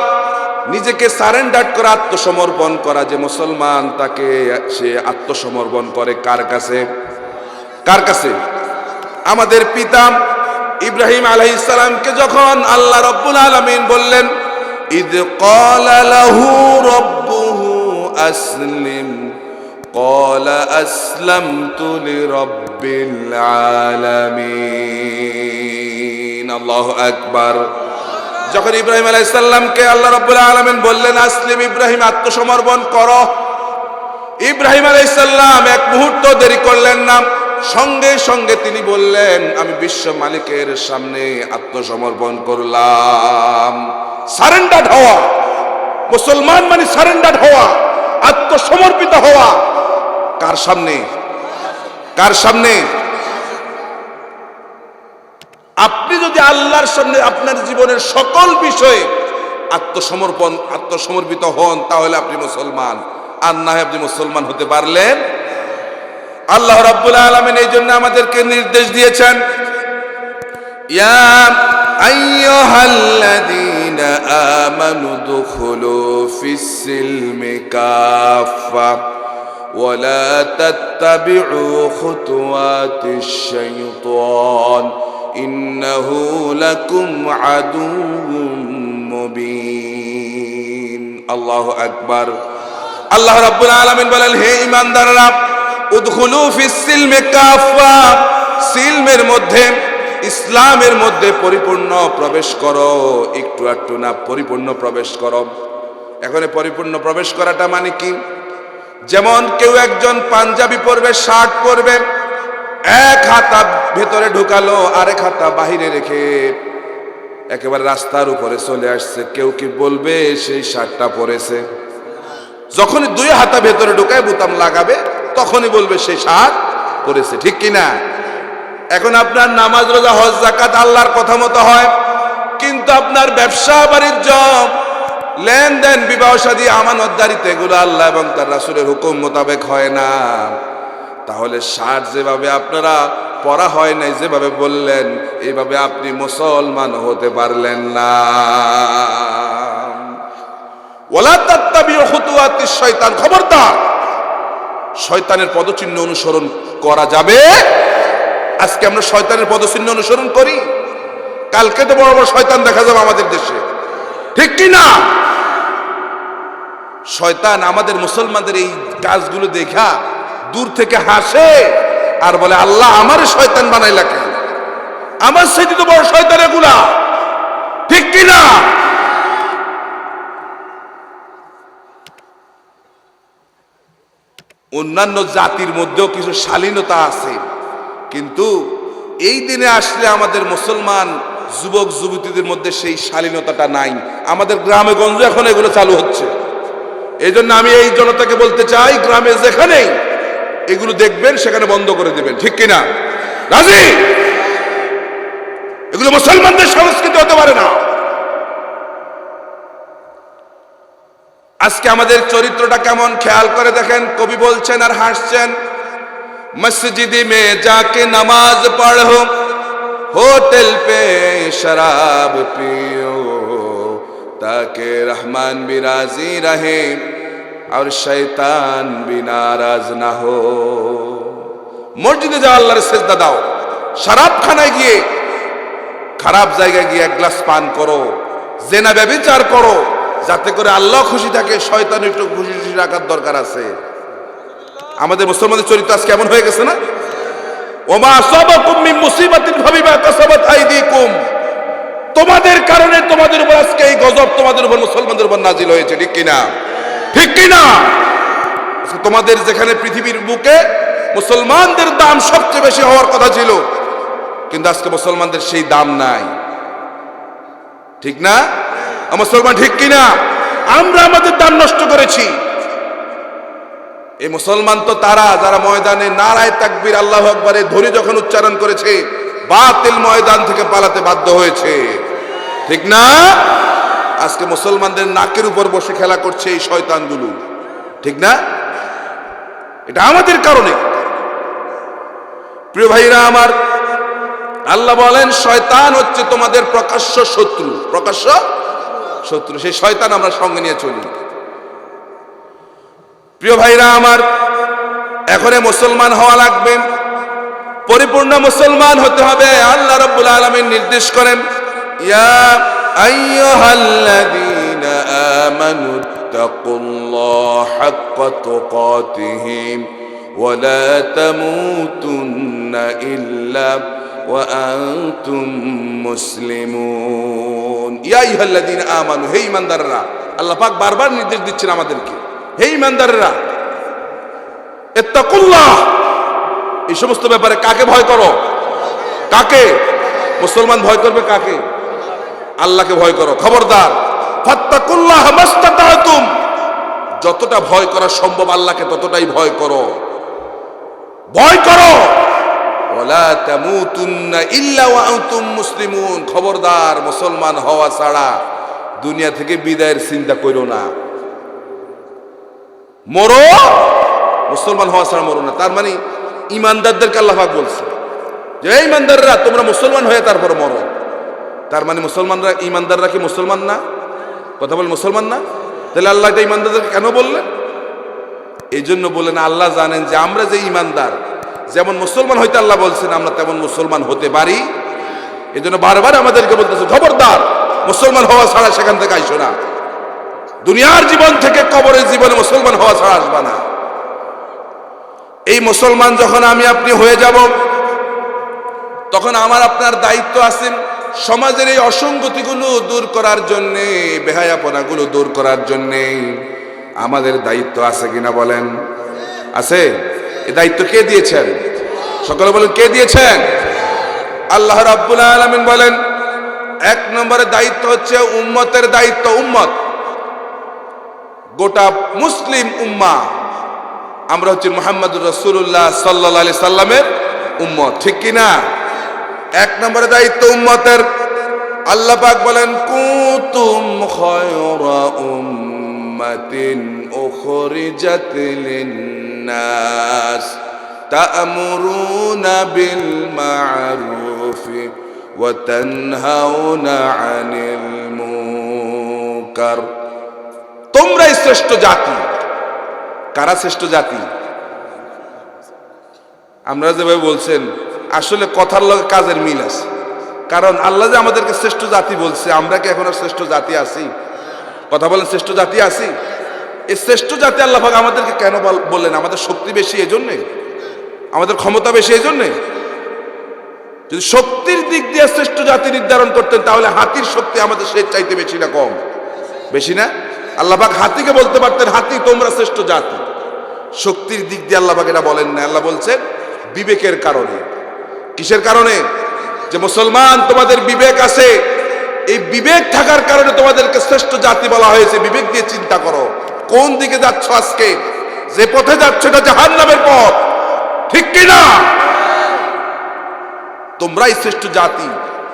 নিজেকে সারেন্ডার করা, আত্মসমর্পণ করা। যে মুসলমান তাকে সে আত্মসমর্পণ করে কার কাছে? কার কাছে? আমাদের পিতা ইব্রাহিম আলাইহিস সালামকে যখন আল্লাহ রাব্বুল আলামিন বললেন, ইদ ক্বালা লাহু রাব্বুহু আসলিম ক্বালা আসলামতু লিরাব্বিল আলামিন। আল্লাহু আকবার। যখন ইব্রাহিম আলাইহিস সালামকে আল্লাহ রাব্বুল আলামিন বললেন, আসলিম ইব্রাহিম, আত্মসমর্পণ করো, ইব্রাহিম আলাইহিস সালাম এক মুহূর্ত দেরি করলেন না, সঙ্গে সঙ্গে তিনি বললেন, আমি বিশ্ব মালিকের সামনে আত্মসমর্পণ করলাম। সারেন্ডার হওয়া, মুসলমান মানে সারেন্ডার হওয়া, আত্মসমর্পিত হওয়া। কার সামনে? কার সামনে? আপনি যদি আল্লাহর সামনে আপনার জীবনের সকল বিষয়ে আত্মসমর্পিত হন, তাহলে আপনি মুসলমান। আর না হয় আপনি মুসলমান হতে পারলেন। আল্লাহ রাব্বুল আলামিন এই জন্য আমাদেরকে নির্দেশ দিয়েছেন, ইয়া আইয়ুহাল্লাযীনা আমানু দুখুলু ফিস-সিলমি কাফা ওয়া লা তাত্তাবি'ু খুতুওয়াতিশ শাইতান ইন্নাহু লাকুম আদুউম মুবিন। আল্লাহু আকবার। আল্লাহ রাব্বুল আলামিন বলেন, হে ঈমানদাররা, উদখুলু ফিস-সিলমি কাফা, সিলমের মধ্যে, ইসলামের মধ্যে পরিপূর্ণ প্রবেশ করো। একটু একটু না, পরিপূর্ণ প্রবেশ করো। এখন পরিপূর্ণ প্রবেশ করাটা মানে কি? যেমন কেউ একজন পাঞ্জাবি পরবে, শার্ট পরবে, এক হাতা ভেতরে ঢুকালো, আরেক হাতা বাহিরে রেখে একেবারে রাস্তার উপরে চলে আসছে, কেউ কি বলবে সেই শার্টটা পরেছে? যখনই দুই হাতা ভেতরে ঢুকায় বোতাম লাগাবে, তখনই বলবে সেই শার্ট পরেছে। ঠিক কিনা? এখন আপনার নামাজ, রোজা, হজ, যাকাত আল্লাহর কথা মতো হয়, কিন্তু আপনার ব্যবসা বাণিজ্য, লেনদেন, বিবাহ শাদী, আমানতদারিতে এগুলো আল্লাহ এবং তার রাসূলের হুকুম মোতাবেক হয় না। তাহলে শার্ট যেভাবে আপনারা পরা হয় নাই, যেভাবে বললেন, এইভাবে আপনি মুসলমান হতে পারলেন না। ওয়ালা তাত্তাবিউ খুতুওয়াতিশ শাইতান, খবরদার, শয়তানের পদচিহ্ন অনুসরণ করা যাবে। আজকে আমরা শয়তানের পদচিহ্ন অনুসরণ করি, কালকে তো বড় বড় শয়তান দেখা যাবে আমাদের দেশে। ঠিক কি না? শয়তান আমাদের মুসলমানদের এই কাজগুলো দেখা দূর থেকে হাসে আর বলে, আল্লাহ আমারে শয়তান বানাইলা কেন? আমার সাথে তো বড় শয়তান এগুলা। ঠিক কি না? অন্যান্য জাতির মধ্যেও কিছু শালীনতা আছে, কিন্তু এই দিনে আসলে আমাদের মুসলমান যুবক যুবতীদের মধ্যে সেই শালীনতাটা নাই। আমাদের গ্রামে গঞ্জে এখন এগুলো চালু হচ্ছে। এই জন্য আমি এই জনতাকে বলতে চাই, গ্রামে যেখানেই এগুলো দেখবেন সেখানে বন্ধ করে দেবেন। ঠিক কিনা? রাজি? এগুলো মুসলমানদের সংস্কৃতি হতে পারে না। আজকে আমাদের চরিত্রটা কেমন খেয়াল করে দেখেন। কবি বলছেন আর হাসছেন, মসজিদে মে যাকে নামাজ পড়ো, হোটেল পে শরাব পিও, তাকে রহমান भी राजी रहे और शैतान भी नाराज ना हो। মসজিদে যাও, আল্লাহর সিজদা দাও, শরাবখানায় গিয়ে, খারাপ জায়গায় গিয়ে এক গ্লাস পান করো, জেনা ব্যভিচার করো, যাতে করে আল্লাহ খুশি থাকে, শয়তান একটু খুশি রাখার দরকার আছে। আমাদের মুসলমানদের চরিত্র আজকে কেমন হয়ে গেছে না? ওমা আসাবাকুম মিন মুসিবাতিন ফাবিমা কাসাবাত আইদিকুম, তোমাদের কারণে তোমাদের উপর আজকে এই গজব তোমাদের উপর, মুসলমানদের উপর নাজিল হয়েছে। ঠিক কিনা? ঠিক কিনা? তোমাদের যেখানে পৃথিবীর বুকে মুসলমানদের দাম সবচেয়ে বেশি হওয়ার কথা ছিল, কিন্তু আজকে মুসলমানদের সেই দাম নাই। ঠিক না মুসলমান? ঠিক কিনা? আমরা আমাদের দাম নষ্ট করেছি। এই মুসলমান তো তারা যারা ময়দানে নারায়ে তাকবীর আল্লাহু আকবার ধ্বনি যখন উচ্চারণ করেছে, বাতিল ময়দান থেকে পালাতে বাধ্য হয়েছে, ঠিক না? আজকে মুসলমানদের নাকের উপর বসে খেলা করছে এই শয়তানগুলো, ঠিক না? এটা আমাদের কারণে। প্রিয় ভাইরা আমার, আল্লাহ বলেন শয়তান হচ্ছে তোমাদের প্রকাশ্য শত্রু, প্রকাশ্য শত্রু। সেই শয়তান আমরা সঙ্গে নিয়ে চলি। প্রিয় ভাইরা আমার, এখন মুসলমান হওয়া লাগবে, পরিপূর্ণ মুসলমান হতে হবে। আল্লাহ রাব্বুল আলামিন নির্দেশ করেন, ইয়া আইয়ুহাল্লাযীনা আমানু তাকুল্লাহা হাক্কা তুকাতিহি ওয়া লা তামুতুন্না ইল্লা ওয়া আনতুম মুসলিমুন। ইয়া আইয়ুহাল্লাযীনা আমানু, হে ঈমানদাররা। আল্লাহ পাক বারবার নির্দেশ দিচ্ছেন আমাদেরকে, হে ঈমানদাররা, ইত্তাকুল্লাহ, এই সমস্ত ব্যাপারে কাকে ভয় করো? কাকে? মুসলমান ভয় করবে কাকে? আল্লাহকে ভয় করো। খবরদার, ফাত্তাকুল্লাহ মাস্তাতাতুম, যতটা ভয় করা সম্ভব আল্লাহকে ততটাই ভয় করো, ভয় করো। ওয়ালা তামুতুন্না ইল্লা ওয়া আনতুম মুসলিমুন, খবরদার মুসলমান হওয়া ছাড়া দুনিয়া থেকে বিদায়ের চিন্তা করো না। মরো, মুসলমান হওয়া ছাড়া মরো না। তার মানে ইমানদারদেরকে আল্লাহ পাক বলছে যে এই ইমানদাররা তোমরা মুসলমান হয়ে তারপর মরো। তার মানে মুসলমানরা, ইমানদাররা কি মুসলমান না? কথা বল, মুসলমান না? তাহলে আল্লাহ এটা ইমানদারদেরকে কেন বললেন? এই জন্য বললেন, আল্লাহ জানেন যে আমরা যে ইমানদার, যেমন মুসলমান হইতে আল্লাহ বলছেন আমরা তেমন মুসলমান হতে পারি। এই জন্য বারবার আমাদেরকে বলতেছে, খবরদার মুসলমান হওয়া ছাড়া সেখান থেকে আইসো না। দুনিয়ার জীবন থেকে কবরের জীবনে মুসলমান হওয়া ছাড়া আসবা না। এই মুসলমান যখন আমি আপনি হয়ে যাব, তখন আমার আপনার দায়িত্ব আছে সমাজের এই অসঙ্গতিগুলো দূর করার জন্যে, বেহায়াপনাগুলো দূর করার জন্যে আমাদের দায়িত্ব আছে কিনা বলেন? আছে? এই দায়িত্ব কে দিয়েছেন? সকলে বলেন, কে দিয়েছেন? আল্লাহ রাব্বুল আলামিন বলেন, এক নম্বরে দায়িত্ব হচ্ছে উম্মতের দায়িত্ব। উম্মত, গোটা মুসলিম উম্মাহ, আমরা হচ্ছে মুহাম্মদুর রাসূলুল্লাহ সাল্লাল্লাহু আলাইহি সাল্লামের উম্মত, ঠিক কি না? এক নম্বরে দায়িত্ব উম্মতের। আল্লাহ পাক বলেন, কুনতুম খায়রা উম্মাতিন উখরিজাত লিন-নাস তা'মুরুনা বিল মা'রুফ ওয়া তানহাউনা আনিল মুনকার। তোমরাই শ্রেষ্ঠ জাতি। কারা শ্রেষ্ঠ জাতি? আমরা যেভাবে বলছেন, আসলে কথার লগে কাজের মিল আছে। কারণ আল্লাহ যে আমাদেরকে শ্রেষ্ঠ জাতি বলছে, আমরা কি এখন আর শ্রেষ্ঠ জাতি আছি? কথা বলেন, শ্রেষ্ঠ জাতি আছি? এই শ্রেষ্ঠ জাতি আল্লাহ পাক আমাদেরকে কেন বললেন? আমাদের শক্তি বেশি এই জন্যে? আমাদের ক্ষমতা বেশি এই জন্যে? যদি শক্তির দিক দিয়ে শ্রেষ্ঠ জাতি নির্ধারণ করতেন, তাহলে হাতির শক্তি আমাদের সে চাইতে বেশি না কম? বেশি না? আল্লাহ পাক হাতিকে বলতে পারতেন, হাতি তোমরা শ্রেষ্ঠ জাতি। শক্তির দিক দিয়ে আল্লাহ পাক এটা বলেন না। আল্লাহ বলছেন বিবেকের কারণে। কিসের কারণে? যে মুসলমান, তোমাদের বিবেক আছে, এই বিবেক থাকার কারণে তোমাদেরকে শ্রেষ্ঠ জাতি বলা হয়েছে। বিবেক দিয়ে চিন্তা করো, কোন দিকে যাচ্ছ আজকে? যে পথে যাচ্ছ এটা জাহান্নামের পথ, ঠিক কি না? তোমরাই শ্রেষ্ঠ জাতি।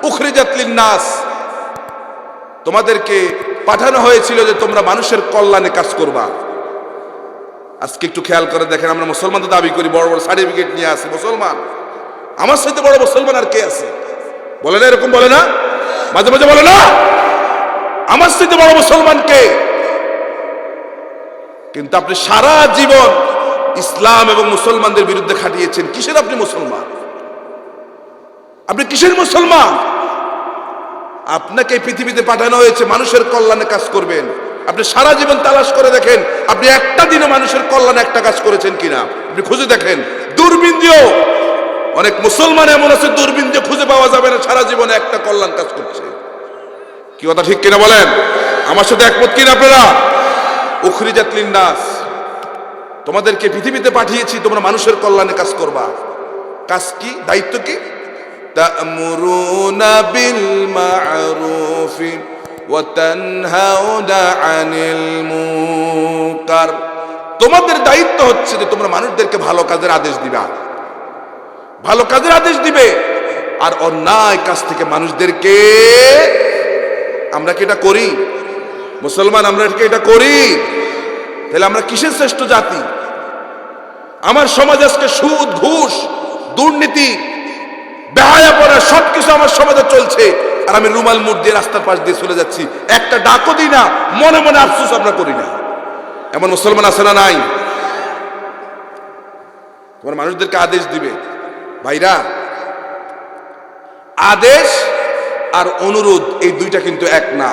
উখরিজাত লিন-নাস, তোমাদেরকে পাঠানো হয়েছিল যে তোমরা মানুষের কল্যাণে কাজ করবা। আজকে একটু খেয়াল করে দেখেন, আমরা মুসলমান তো দাবি করি, বড় বড় সার্টিফিকেট নিয়ে আসি মুসলমান। আমার সাথে বড় মুসলমান আর কে আছে? বলে না, এরকম বলে না? মাঝে মাঝে বলে না, আমার সাথে বড় মুসলমান কে? কিন্তু আপনি সারা জীবন ইসলাম এবং মুসলমানদের বিরুদ্ধে খাটিয়েছেন। কিসের আপনি মুসলমান? আপনি কিসের মুসলমান? আপনাকে পৃথিবীতে পাঠানো হয়েছে মানুষের কল্যাণে কাজ করবেন। আপনি সারা জীবন তালাশ করে দেখেন, আপনি একটা দিনও মানুষের কল্যাণে একটা কাজ করেছেন কিনা আপনি খুঁজে দেখেন। দূরবীন দিয়েও অনেক মুসলমান এমন আছে, দূরবীন দিয়ে খুঁজে পাওয়া যাবে না সারা জীবনে একটা কল্যাণ কাজ করছে। কি কথা ঠিক কিনা বলেন? আমার সাথে একমত কিনা আপনারা? উখরিজাত লিন-নাস, তোমাদেরকে পৃথিবীতে পাঠিয়েছি তোমরা মানুষের কল্যাণে কাজ করবা। কাজ কি? দায়িত্ব কি? তা'মুরুনা বিল মা'রুফ ওয়া তানহাউনা আনিল মুনকার। তোমাদের দায়িত্ব হচ্ছে যে তোমরা মানুষদেরকে ভালো কাজের আদেশ দিবা, ভালো কাজের আদেশ দিবে। আর অন্যায় কাজ থেকে মানুষদেরকে, আমরা কি এটা করি? মুসলমান আমরা কি এটা করি? তাহলে আমরা কিসের শ্রেষ্ঠ জাতি? আমার সমাজ আজকে সুদ, ঘুষ, দুর্নীতি, বেহায়াপনা সবকিছু আমার সমাজে চলছে, আর আমি রুমাল মুঠ দিয়ে রাস্তার পাশ দিয়ে চলে যাচ্ছি, একটা ডাকও দিই না, মনে মনে আফসোস আমরা করি না। এমন মুসলমান আছে না নাই? তোমার মানুষদেরকে আদেশ দিবে, ভাইরা আদেশ আর অনুরোধ এই দুইটা কিন্তু এক না।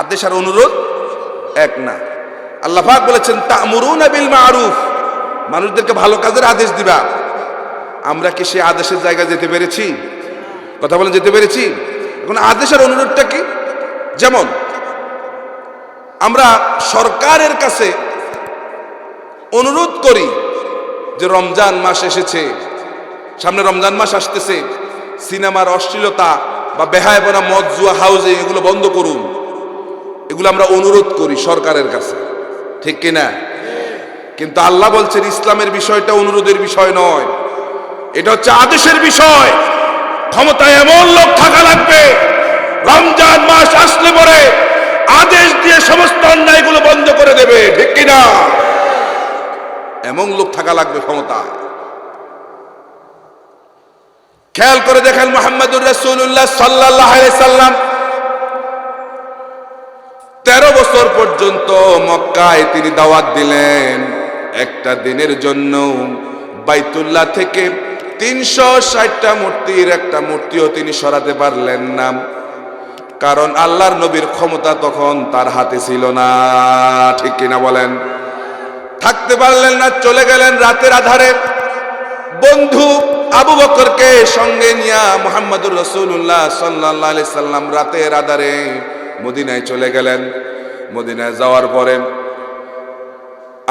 আদেশ আর অনুরোধ এক না। আল্লাহ পাক বলেছেন তা'মুরুনা বিল মা'রুফ, মানুষদেরকে ভালো কাজের আদেশ দিবা। আমরা কি সেই আদেশের জায়গায় যেতে পেরেছি? কথা বলেন, যেতে পেরেছি? এখন আদেশ আর অনুরোধটা কি? যেমন আমরা সরকারের কাছে অনুরোধ করি যে রমজান মাস এসেছে, সামনে রমজান মাস আসতেছে, সিনেমার অশ্লীলতা বা বেহায়াপনা, মদ, জুয়া, হাউজিং এগুলো বন্ধ করুন, এগুলো আমরা অনুরোধ করি সরকারের কাছে, ঠিক কিনা? কিন্তু আল্লাহ বলছেন ইসলামের বিষয়টা অনুরোধের বিষয় নয়, এটা হচ্ছে আদেশের বিষয়। ক্ষমতায় এমন লোক থাকা লাগবে রমজান মাস আসলে পরে আদেশ দিয়ে সমস্ত অন্যায়গুলো বন্ধ করে দেবে, ঠিক কিনা? এমন লোক থাকা লাগবে ক্ষমতা। খেয়াল করে দেখেন মুহাম্মদুর রাসূলুল্লাহ সাল্লাল্লাহু আলাইহি সাল্লাম 13 বছর পর্যন্ত মক্কায় তিনি দাওয়াত দিলেন। একটা দিনের জন্য বাইতুল্লাহ থেকে 360টা মূর্তির একটা মূর্তিও তিনি সরাতে পারলেন না, কারণ আল্লাহর নবীর ক্ষমতা তখন তার হাতে ছিল না, ঠিক কিনা বলেন? থাকতে পারলেন না, চলে গেলেন রাতের আধারে। বন্ধু আবু বকরকে সঙ্গে নিয়ে মুহাম্মদুর রাসূলুল্লাহ সাল্লাল্লাহু আলাইহি সাল্লাম রাতের আধারে মদিনায় চলে গেলেন। মদিনায় যাওয়ার পরে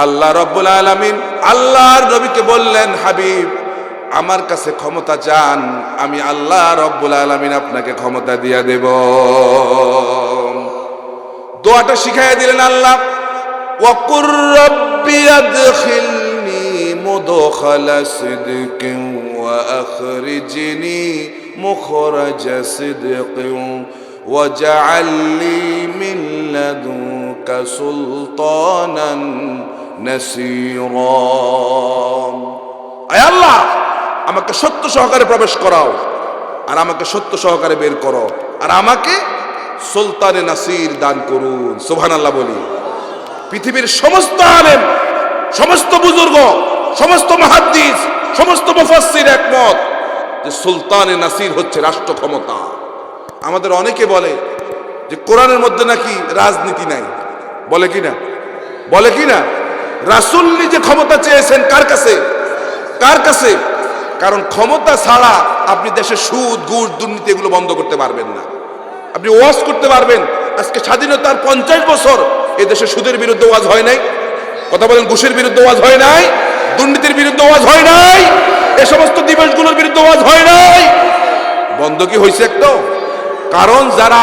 আল্লাহ রাব্বুল আলামিন আল্লাহর নবীকে বললেন, হাবিব আমার কাছে ক্ষমতা চান, আমি আল্লাহ রাব্বুল আলামিন আপনাকে ক্ষমতা দিয়ে দেব। দোয়াটা শিখাইয়া দিলেন আল্লাহ, ওয়াকুর রাব্বি আদখিলনি মুদখালা সিদকিন ওয়া আখরিজনি মুখরাজা সিদকিন ওয়াজআল লি মিন লাদুনকা সুলতানান নাসীরা। আয় আল্লাহ, আমাকে সত্য সহকারে প্রবেশ করাও, আর আমাকে সত্য সহকারে বের করো, আর আমাকে সুলতানে নাসির দান করুন। সুবহানাল্লাহ বলি। পৃথিবীর সমস্ত আলেম, সমস্ত বুজুর্গ, সমস্ত মুহাদ্দিস, সমস্ত মুফাসসির একমত যে সুলতানে নাসির হচ্ছে রাষ্ট্র ক্ষমতা। আমাদের অনেকে বলে যে কোরআনের মধ্যে নাকি রাজনীতি নাই, বলে কি না? বলে কি না? রাসূল নিজে ক্ষমতা চেয়েছেন কার কাছে? কার কাছে? কারণ ক্ষমতা ছাড়া আপনি দেশে সুদ, ঘুষ, দুর্নীতি এগুলো বন্ধ করতে পারবেন না। আপনি ওয়াজ করতে পারবেন, আজকে স্বাধীনতার 50 বছর এই দেশে সুদের বিরুদ্ধে ওয়াজ হয় নাই? কথা বলেন, ঘুষের বিরুদ্ধে ওয়াজ হয় নাই? দুর্নীতির বিরুদ্ধে ওয়াজ হয় নাই? এই সমস্ত দিবসগুলোর বিরুদ্ধে ওয়াজ হয় নাই? বন্ধ কি হয়েছে একটা? কারণ যারা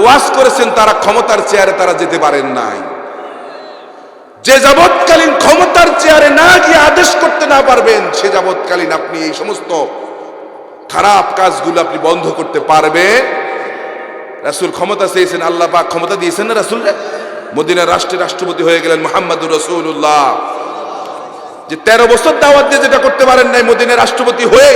ওয়াজ করেছেন তারা ক্ষমতার চেয়ারে তারা যেতে পারেন নাই। যে যাবৎকালীন ক্ষমতার চেয়ারে না গিয়ে আদেশ করতে না পারবেন, সে যাবৎকালীন আপনি এই সমস্ত খারাপ কাজগুলো আপনি বন্ধ করতে পারবেন। রাসূল ক্ষমতা চেয়েছেন, আল্লাহ পাক ক্ষমতা দিয়েছেন না রাসূলকে। মদিনার রাষ্ট্রের রাষ্ট্রপতি হয়ে গেলেন মুহাম্মদুর রাসূলুল্লাহ। যে 13 বছর দাওয়াত দিয়ে যেটা করতে পারেন নাই, মদিনার রাষ্ট্রপতি হয়ে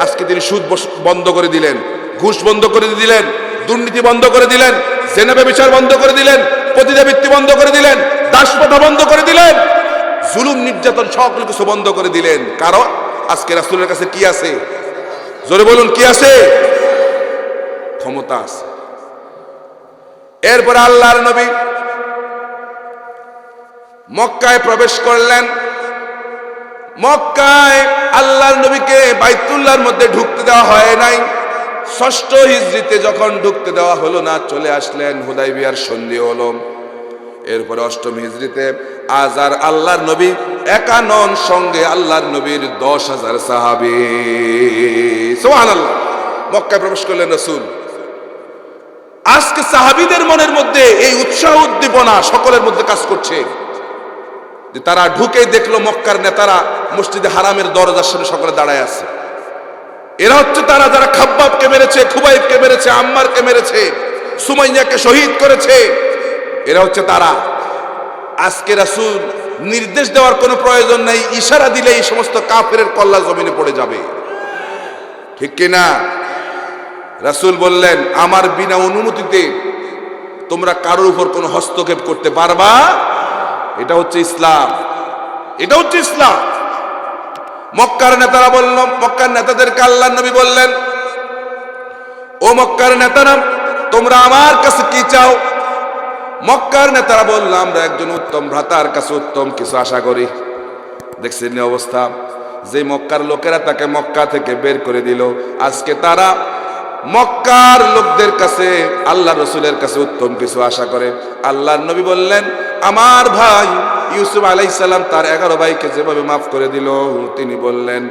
আজকে তিনি সুদ বন্ধ করে দিলেন, ঘুষ বন্ধ করে দিলেন, দুর্নীতি বন্ধ করে দিলেন, জেনা ব্যভিচার বন্ধ করে দিলেন, পতিতাবৃত্তি বন্ধ করে দিলেন, দাসপ্রথা বন্ধ করে দিলেন, জুলুম নির্যাতন সকল কিছু বন্ধ করে দিলেন। কারণ আজকে রাসূলের কাছে কি আছে? জোরে বলুন, কি আছে? ক্ষমতা আছে। এরপর আল্লাহর নবী মক্কায় প্রবেশ করলেন। মক্কায় আল্লাহর নবীকে বাইতুল্লাহর মধ্যে ঢুকতে দেওয়া হয় নাই। 6ষ্ঠ হিজরিতে যখন ঢুকতে দেওয়া হলো না, চলে আসলেন, হুদাইবিয়ার সন্ধি হলো। এরপরে 8ম হিজরিতে আজ আর আল্লাহর নবী একা নন, সঙ্গে আল্লাহর নবীর 10,000 সাহাবী। সুবহানাল্লাহ। মক্কায় প্রবেশ করলেন রাসূল। আজকে সাহাবীদের মনের মধ্যে এই উৎসাহ উদ্দীপনা সকলের মধ্যে কাজ করছে যে তারা ঢুকেই দেখলো মক্কার নেতারা মসজিদে হারামের দরজার সামনে সকলে দাঁড়ায় আছে। এরা হচ্ছে তারা যারা খাব্বাবকে মেরেছে, খুবাইবকে মেরেছে, আম্মারকে মেরেছে, সুমাইয়াকে শহীদ করেছে। এরা হচ্ছে তারা। আজকে রাসূল নির্দেশ দেওয়ার কোনো প্রয়োজন নাই, ইশারা দিলে এই সমস্ত কাফেরের কল্লা জমিনে পড়ে যাবে, ঠিক কিনা? রাসূল বললেন, আমার বিনা অনুমতিতে তোমরা কারোর উপর কোনো হস্তক্ষেপ করতে পারবা? এটা হচ্ছে ইসলাম, এটা হচ্ছে ইসলাম। মক্কার নেতারা বলল, মক্কার নেতাদেরকে আল্লাহর নবী বললেন, ও মক্কার নেতারা, তোমরা আমার কাছে কি চাও? মক্কার নেতারা বলল, আমরা একজন উত্তম ভ্রাতার কাছে উত্তম কিছু আশা করি। দেখছেন এই অবস্থা, যে মক্কার লোকেরা তাকে মক্কা থেকে বের করে দিল, আজকে তারা মক্কার লোকদের কাছে আল্লাহ রসুলের কাছে উত্তম কিছু আশা করে। আল্লাহর নবী বললেন, আমার ভাই ইউসুফ আলাইহিস সালাম তার 11 ভাইকে যেভাবে মাফ করে দিল, তিনি বললেন,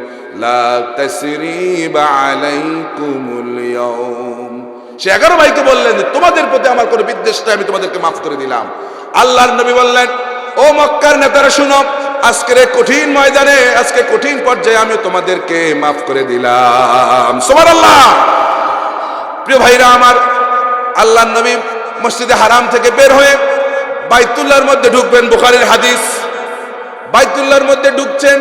লা তাসরিবা আলাইকুমুল ইয়াউম। সে 11 ভাইকে বললেন যে তোমাদের প্রতি আমার কোনো বিদ্বেষ নেই, আমি তোমাদেরকে মাফ করে দিলাম। আল্লাহর নবী বললেন, ও মক্কার নেতারা শুনো, আজকের এই কঠিন ময়দানে, আজকে কঠিন পর্যায়ে আমি তোমাদেরকে মাফ করে দিলাম। সুবহানাল্লাহ। প্রিয় ভাইরা আমার, আল্লাহর নবী মসজিদে হারাম থেকে বের হয়ে বাইতুল্লাহর মধ্যে ঢুকবেন, বুখারীর হাদিস। বাইতুল্লাহর মধ্যে ঢুকছেন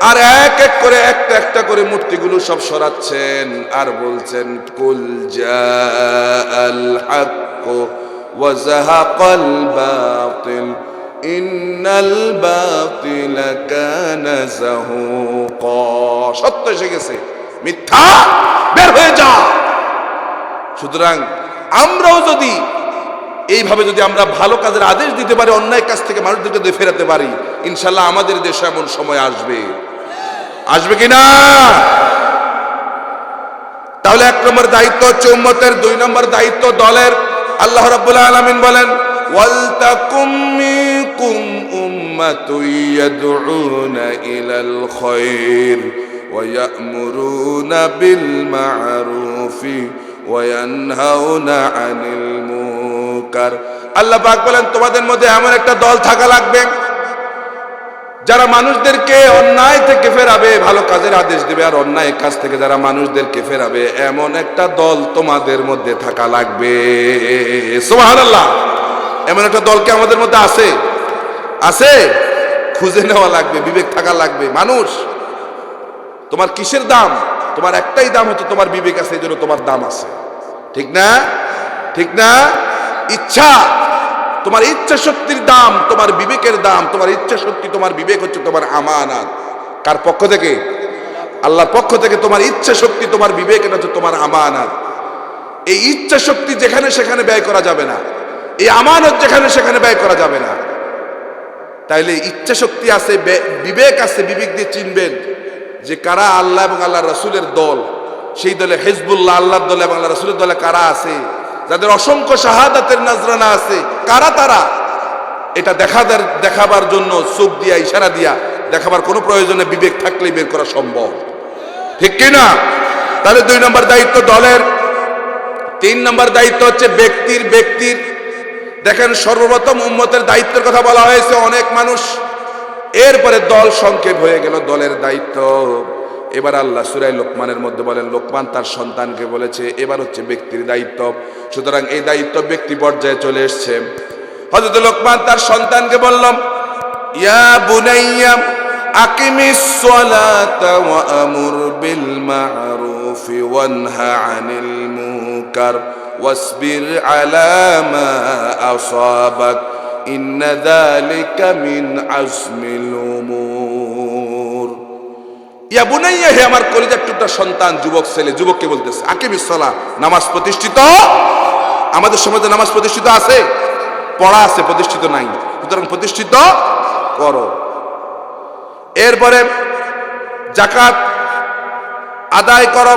আর এক এক করে একটা একটা করে মূর্তিগুলো সব সরাচ্ছেন আর বলছেন, কুল জাআল হক ওয়া যাহাকাল বাতিল ইন্নাল বাতিলা কানা যাহুকা। সত্য এসে গেছে, মিথ্যা বের হয়ে যা। সুতরাং আমরাও যদি এইভাবে যদি আমরা ভালো কাজের আদেশ দিতে পারি, অন্যায় কাজ থেকে মানুষদেরকে যদি ফেরাতে পারি, ইনশাল্লাহ আমাদের দেশে এমন সময় আসবে, আসবে কিনা? তাহলে 1 নম্বর দায়িত্ব হচ্ছে উম্মতের, 2 নম্বর দায়িত্ব দলের। আল্লাহ রাব্বুল আলামিন বলেন, ওয়াল তাকুম মিনকুম উম্মাতুন ইয়াদউনা ইলাল খায়র ওয়া ইয়া'মুরুনা বিল মা'রুফি ওয়া ইয়ানহাউনা আনিল মুনকার। আল্লাহ পাক বলেন, তোমাদের মধ্যে এমন একটা দল থাকা লাগবে যারা মানুষদেরকে অন্যায় থেকে ফেরাবে, ভালো কাজের আদেশ দেবে, আর অন্যায় কাজ থেকে যারা মানুষদেরকে ফেরাবে, এমন একটা দল তোমাদের মধ্যে থাকা লাগবে। সুবহানাল্লাহ। এমন একটা দল কি আমাদের মধ্যে আছে? আছে? খুঁজে নেওয়া লাগবে, বিবেক থাকা লাগবে। মানুষ, তোমার কিসের দাম? তোমার একটাই দাম হচ্ছে তোমার বিবেক আছে, এই জন্য তোমার দাম আছে, ঠিক না? ঠিক না? ইচ্ছা, তোমার ইচ্ছা শক্তির দাম, তোমার বিবেকের দাম। তোমার ইচ্ছা শক্তি, তোমার বিবেক হচ্ছে তোমার আমানত। কার পক্ষ থেকে? আল্লাহর পক্ষ থেকে। তোমার ইচ্ছা শক্তি, তোমার বিবেক, এটা হচ্ছে তোমার আমানত। এই ইচ্ছা শক্তি যেখানে সেখানে ব্যয় করা যাবে না, এই আমানত যেখানে সেখানে ব্যয় করা যাবে না। তাইলে ইচ্ছা শক্তি আছে, বিবেক আছে, বিবেক দিয়ে চিনবেন যে কারা আল্লাহ এবং আল্লাহ রসুলের দল। সেই দলে হিজবুল্লাহ, আল্লাহর দলে এবং আল্লাহ রসুলের দলে কারা আছে, যাদের অসংখ্য শাহাদাতের নজরানা আছে, কারা তারা? এটা দেখাবার জন্য চোখ দিয়া, ইশারা দিয়া দেখাবার কোনো প্রয়োজনে বিবেক থাকলেই বের করা সম্ভব, ঠিক কিনা? তাহলে 2 নম্বর দায়িত্ব দলের। 3 নম্বর দায়িত্ব হচ্ছে ব্যক্তির। দেখেন, সর্বপ্রথম উম্মতের দায়িত্বের কথা বলা হয়েছে, অনেক মানুষ, এরপরে দল সংক্ষেপ হয়ে গেল, দলের দায়িত্ব। এবার আল্লাহ সূরা লোকমানের মধ্যে বলেন, লোকমান তার সন্তানকে বলেছে, এবার হচ্ছে ব্যক্তির দায়িত্ব। সুতরাং এই দায়িত্ব ব্যক্তি পর্যায়ে চলে এসছে। হযরত লোকমান তার সন্তানকে বললাম, ইয়া বুনাইয়া আকিমিস সালাতা ওয়া আমুর বিল মা'রুফি ওয়ানহা আনিল মুনকার ওয়াসবির আলা মা আসাবাক ইন্না যালিকা মিন আজমিল উমুর। ইয়া বুনাইয়া, হে আমার কলিজার টুকরা সন্তান, যুবক ছেলে, যুবককে বলতেছে, আকিমিস সালাহ, নামাজ প্রতিষ্ঠিত। আমাদের সমাজে নামাজ প্রতিষ্ঠিত আছে? পড়া আছে, প্রতিষ্ঠিত নাই। সুতরাং প্রতিষ্ঠিত করো। এরপরে যাকাত আদায় করো,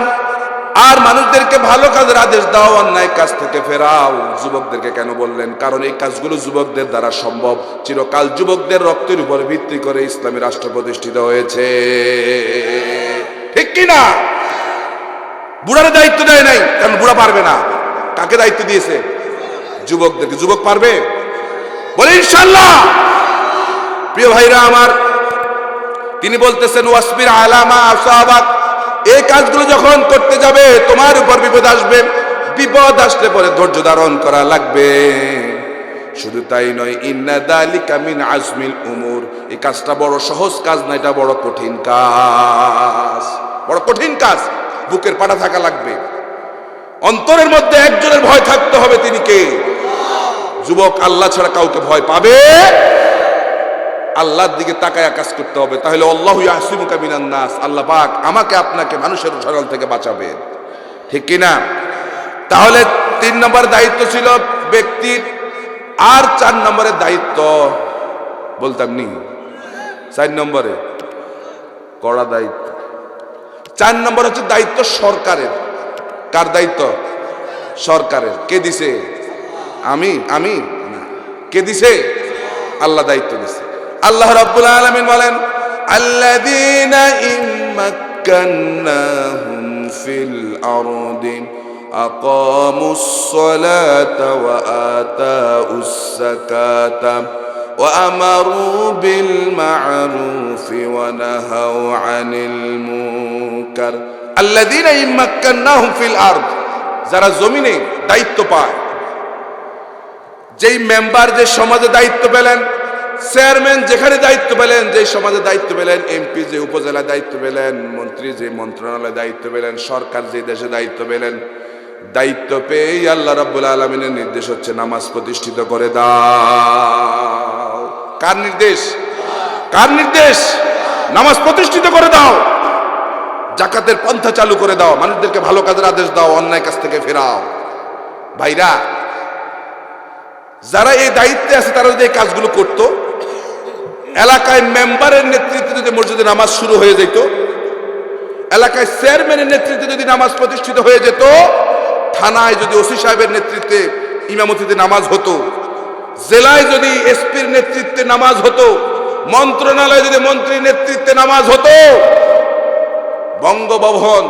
আর মানুষদেরকে ভালো কাজের আদেশ দাও, অন্যায় কাজ থেকে ফেরাও। যুবকদেরকে কেন বললেন? কারণ এই কাজগুলো যুবকদের দ্বারা সম্ভব। চিরকাল যুবকদের রক্তের উপর ভিত্তি করে ইসলামী রাষ্ট্র প্রতিষ্ঠিত হয়েছে, ঠিক কিনা? বুড়ার দায়িত্ব দেয় নাই, কারণ বুড়া পারবে না। কাকে দায়িত্ব দিয়েছে? যুবকদেরকে। যুবক পারবে? বলে ইনশাআল্লাহ। প্রিয় ভাইরা আমার, তিনি বলতেছেন, ওয়াসবির আলা মা আসাবাক, এই কাজগুলো যখন করতে যাবে তোমার উপর বিপদ আসবে, বিপদ আসলে পরে ধৈর্য ধারণ করা লাগবে। শুধু তাই নয়, ইন্না যালিকা মিন আজমিল উমুর, এই কাজটা বড় সহজ কাজ না, এটা বড় কঠিন কাজ, বড় কঠিন কাজ। বুকের পাটা থাকা লাগবে, অন্তরের মধ্যে একজনের ভয় থাকতে হবে, তিনি কে? যুবক আল্লাহ ছাড়া কাউকে ভয় পাবে? আল্লাহর দিকে তাকায় কাজ করতে হবে। তাহলে আল্লাহু ইয়াসিমুকা মিনান নাস, আল্লাহ পাক আমাকে আপনাকে মানুষের ঝড় থেকে বাঁচাবে, ঠিক কিনা? তাহলে 3 নম্বর দায়িত্ব ছিল ব্যক্তির। আর 4 নম্বরের দায়িত্ব বলতাম নি, 4 নম্বরে কড়া দায়িত্ব। 4 নম্বর হচ্ছে দায়িত্ব সরকারের। কার দায়িত্ব? সরকারের। কে দিছে? আমি না, কে দিছে? আল্লাহ দায়িত্ব দিছে। আল্লাহ রাব্বুল আলামিন বলেন, আল্লাযীনা ইম্মাক্কান্নাহুম ফিল আরদি আকামুস সালাতা ওয়া আতাউস যাকাতা ওয়া আমারু বিল মা'রুফি ওয়া নাহাউ আনিল মুনকার। আল্লাযীনা ইম্মাক্কান্নাহুম ফিল আরদ, যারা জমিনে দায়িত্ব পায়, যেই মেম্বার যে সমাজে দায়িত্ব পেলেন, চেয়ারম্যান যেখানে দায়িত্ব পেলেন, যে সমাজে দায়িত্ব পেলেন, এমপি যে উপজেলা দায়িত্ব পেলেন, মন্ত্রী যে মন্ত্রণালয়ে দায়িত্ব পেলেন, সরকার যে দেশে দায়িত্ব পেলেন, দায়িত্ব পেয়ে আল্লাহ রাব্বুল আলামিনের নির্দেশ হচ্ছে নামাজ প্রতিষ্ঠিত করে দাও। কার নির্দেশ? কার নির্দেশ? নামাজ প্রতিষ্ঠিত করে দাও, যাকাতের পন্থা চালু করে দাও, মানুষদেরকে ভালো কাজের আদেশ দাও, অন্যায় কাজ থেকে ফেরাও। ভাইরা, যারা এই দায়িত্বে আছে তারা যদি এই কাজগুলো করত, এলাকায় মেম্বারের নেতৃত্বে যদি মসজিদে নামাজ শুরু হয়ে যেত, এলাকায় চেয়ারম্যানের নেতৃত্বে যদি নামাজ প্রতিষ্ঠিত হয়ে যেত, থানায় যদি ওসি সাহেবের নেতৃত্বে ইমামতিতে নামাজ হতো, জেলায় যদি এসপির নেতৃত্বে নামাজ হতো, মন্ত্রণালয়ে যদি মন্ত্রীর নেতৃত্বে নামাজ হতো, বঙ্গভবন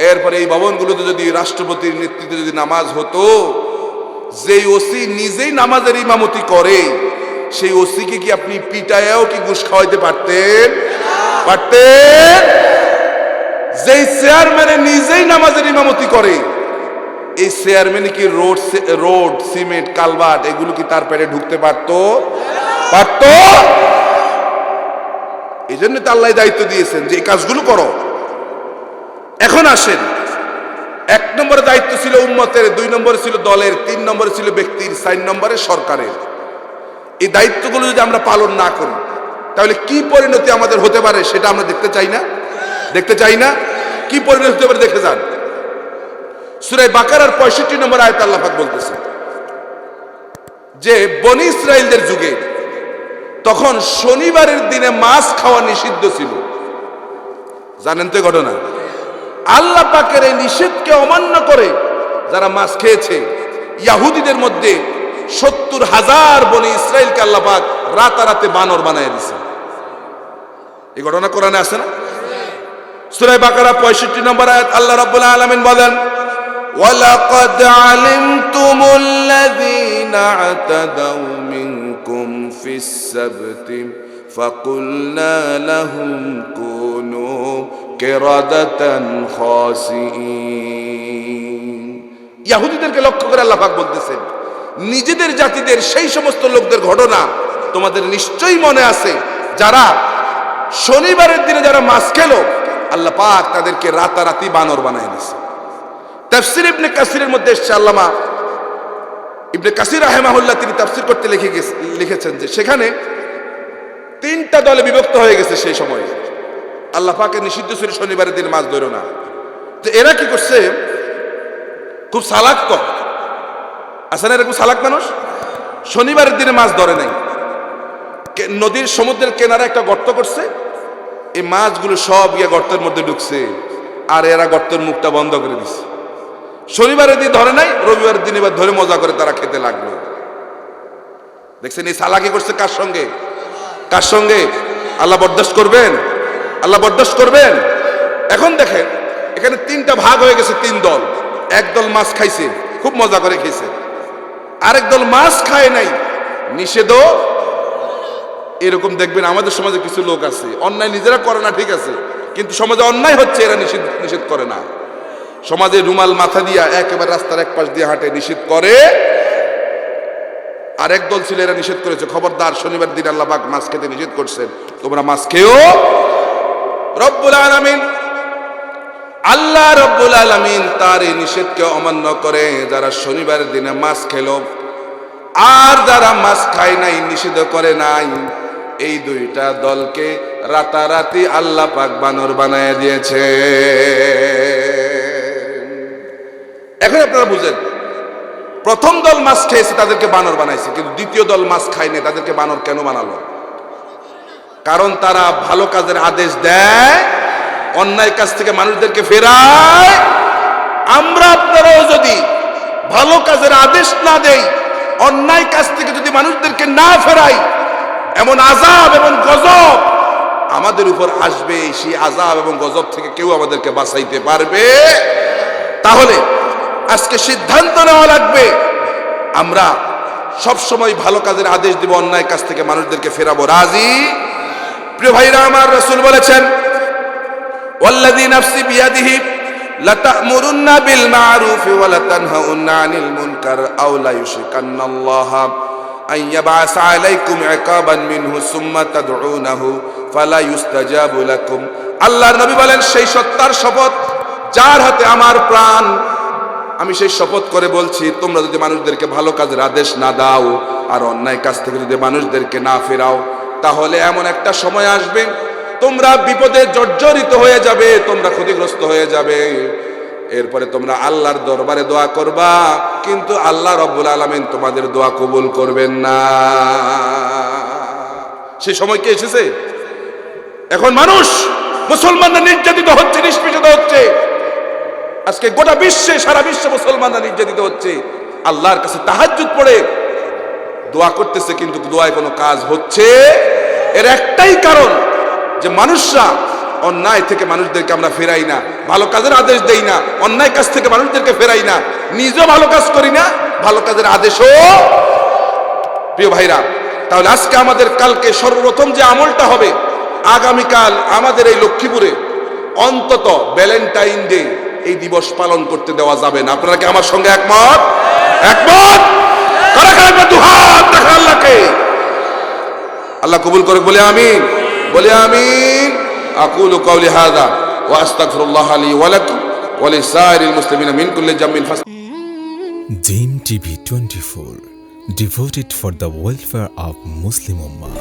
এরপরে এই ভবনগুলোতে যদি রাষ্ট্রপতির নেতৃত্বে যদি নামাজ হতো, যে ওসি নিজেই নামাজের ইমামতি করে, সেই ওসিকে কি আপনি পিটায়াও কি ঘুষ খাওয়াইতে পারতেন? পারতেন? যেই চেয়ারম্যানে নিজেই নামাজের ইমামতি করে, এই চেয়ারম্যানে কি রোড সিমেন্ট কালভার্ট এগুলো কি তার পেটে ঢুকতে পারতো? পারতো? এই জন্য তো আল্লাহ দায়িত্ব দিয়েছেন যে এই কাজগুলো করো। এখন আসেন, 1 নম্বরে দায়িত্ব ছিল উম্মতের, 2 নম্বরে ছিল দলের, 3 নম্বরে ছিল ব্যক্তির, 4 নম্বরে সরকারের। এই দায়িত্বগুলো যদি আমরা পালন না করি, তাহলে কি পরিণতি আমাদের হতে পারে সেটা আমরা দেখতে চাই না? দেখতে চাই না? কি পরিণতি হতে পারে দেখে যান। সূরা বাকারার 65 নম্বর আয়াতে আল্লাহ পাক বলতেছে যে বনি ইসরাইলদের যুগে তখন শনিবারের দিনে মাছ খাওয়া নিষিদ্ধ ছিল। জানেন তো ঘটনা? আল্লাহ পাকের এই নিষেধকে অমান্য করে যারা মাছ খেয়েছে, ইহুদিদের মধ্যে 70,000 বনি ইসরাইলকে আল্লাহ পাক রাতারাতি বানর বানায় দিয়েছে। এই ঘটনা কোরআনে আছে না? সূরা বাকারা 65 নম্বর আয়াত আল্লাহ রাব্বুল আলামিন বলেন, ওয়ালাকাদ আলিমতুমুল্লাযীনা আতাদাউ মিনকুম ফিস সাবতি ফাকুলনা লাহুম কুনু কিরাদাতান খাসিইন। ইহুদিদেরকে লক্ষ্য করে আল্লাহ পাক বলতেছেন, নিজেদের জাতিদের সেই সমস্ত লোকদের ঘটনা তোমাদের নিশ্চয়ই মনে আছে, যারা শনিবারের দিনে যারা মাছ খেলো, আল্লাহ পাক তাদেরকে রাতারাতি বানর বানায় দিয়েছে। তাফসীর ইবনে কাসিরের মধ্যে এসেছে, আল্লামা ইবনে কাসির রাহিমাহুল্লাহ তিনি তাফসীর করতে লিখেছেন যে সেখানে 3টা দলে বিভক্ত হয়ে গেছে সেই সময়ে। আল্লাহ পাকের নিষিদ্ধ ছিল শনিবারের দিন মাছ ধরো না। তো এরা কি করছে, খুব চালাক তো আছে না, এরকম চালাক মানুষ, শনিবারের দিনে মাছ ধরে নাই, নদীর সমুদ্রের কিনারে একটা গর্ত করছে, এই মাছগুলো সব গিয়ে গর্তের মধ্যে ঢুকছে, আর এরা গর্তের মুখটা বন্ধ করে দিচ্ছে। শনিবারের দিন ধরে নাই, রবিবারের দিন এবার ধরে মজা করে তারা খেতে লাগলো। দেখছেন এই চালাকি করছে কার সঙ্গে? কার সঙ্গে? আল্লাহ বরদাস্ত করবেন? আল্লাহ বরদাস্ত করবেন? এখন দেখেন এখানে 3টা ভাগ হয়ে গেছে, 3 দল। এক দল মাছ খাইছে, খুব মজা করে খেয়েছে, আরেক দল মাছ খায় নাই, নিষেধ। এরকম দেখবেন আমাদের সমাজে কিছু লোক আছে, অন্যায় নিজেরা করে না ঠিক আছে, কিন্তু সমাজে অন্যায় হচ্ছে, এরা নিষেধ করে না। সমাজে রুমাল মাথা দিয়া একেবারে রাস্তার এক পাশ দিয়ে হাঁটে নিষেধ করে, আর একদল ছিল এরা নিষেধ করেছে, খবরদার শনিবার দিন আল্লাহ পাক মাছ খেতে নিষেধ করছেন, তোমরা মাছ খেও। রব্বুল আলামিন, আল্লাহ রব্বুল আলামিন তার এই নিষেধকে অমান্য করে যারা শনিবার দিনে মাছ খেলো আর যারা মাছ খায় নাই, নিষেধ করে নাই, এই দুইটা দলকে রাতারাতি আল্লাহ পাক বানর বানায় দিয়েছে। এখন আপনারা বুঝেন, প্রথম দল মাছ খেয়েছে তাদেরকে বানর বানাইছে, কিন্তু দ্বিতীয় দল মাছ খায়নি, তাদেরকে বানর কেন বানালো? কারণ তারা ভালো কাজের আদেশ দেয়, অন্যায় কাজ থেকে মানুষদেরকে ফেরায়। আমরা আপনারাও যদি ভালো কাজের আদেশ না দেই, অন্যায় কাজ থেকে যদি মানুষদেরকে না ফেরাই, এমন আযাব এবং গজব আমাদের উপর আসবে, সেই আযাব এবং গজব থেকে কেউ আমাদেরকে বাঁচাইতে পারবে। তাহলে আজকে সিদ্ধান্ত নেওয়া লাগবে, আমরা সব সময় ভালো কাজের আদেশ দিব, অন্যায় কাজ থেকে মানুষদেরকে ফেরাবো। রাজি? প্রিয় ভাইরা আমার, রাসূল বলেছেন, ওয়াল্লাযী নাফসি বিয়াদিহি লাতা'মুরুন্না বিল মা'রুফি ওয়া লাতানহাউন্না আনিল মুনকার আও লা ইউশরিকান্নাল্লাহা আন ইয়াবআসা আলাইকুম ইকাবান মিনহু সুম্মা তাদউনাহু ফালা ইউস্তাজাবু লাকুম। আল্লাহর নবী বলেন, সেই সত্তার শপথ যার হাতে আমার প্রাণ, আমি সেই শপথ করে বলছি, তোমরা যদি মানুষদেরকে ভালো কাজের আদেশ না দাও আর অন্যায় কাজ থেকে যদি মানুষদেরকে না ফেরাও, তাহলে এমন একটা সময় আসবে তোমরা বিপদে জর্জরিত হয়ে যাবে, তোমরা ক্ষতিগ্রস্ত হয়ে যাবে। এরপরে তোমরা আল্লাহর দরবারে দোয়া করবা, কিন্তু আল্লাহ রব্বুল আলামিন তোমাদের দোয়া কবুল করবেন না। সেই সময় কি এসেছে? এখন মানুষ, মুসলমানরা নির্যাতিত হচ্ছে, নিষ্পেষিত হচ্ছে। আজকে গোটা বিশ্বে, সারা বিশ্বে মুসলমানরা নির্যাতিত হচ্ছে। আল্লাহর কাছে তাহাজ্জুদ পড়ে দোয়া করতেছে, কিন্তু দোয়ায় কোনো কাজ হচ্ছে। এর একটাই কারণ যে মানুষরা অন্যায় থেকে মানুষদেরকে আমরা ফেরাই না, ভালো কাজের আদেশ দেই না, অন্যায় কাজ থেকে মানুষদেরকে ফেরাই না, নিজেও ভালো কাজ করি না, ভালো কাজের আদেশও। প্রিয় ভাইরা, তাহলে আজকে আমাদের কালকে সর্বপ্রথম যে আমলটা হবে, আগামীকাল আমাদের এই লক্ষ্মীপুরে অন্তত ভ্যালেন্টাইন ডে এই দিবস পালন করতে দেওয়া যাবে না। আপনারা কি আমার সঙ্গে একমত? একমত? দুহাত দেখা আল্লাহকে, আল্লাহ কবুল করে বলে আমিন, বলে আমিন। আকুলু কাউলি হাযা ওয়া আস্তাগফিরুল্লাহ লি ওয়া লাকুম ওয়া লিসাইরিল মুসলিমিনা মিন কুল্লি জামিন। Jim TV 24, devoted for the welfare of Muslim Ummah.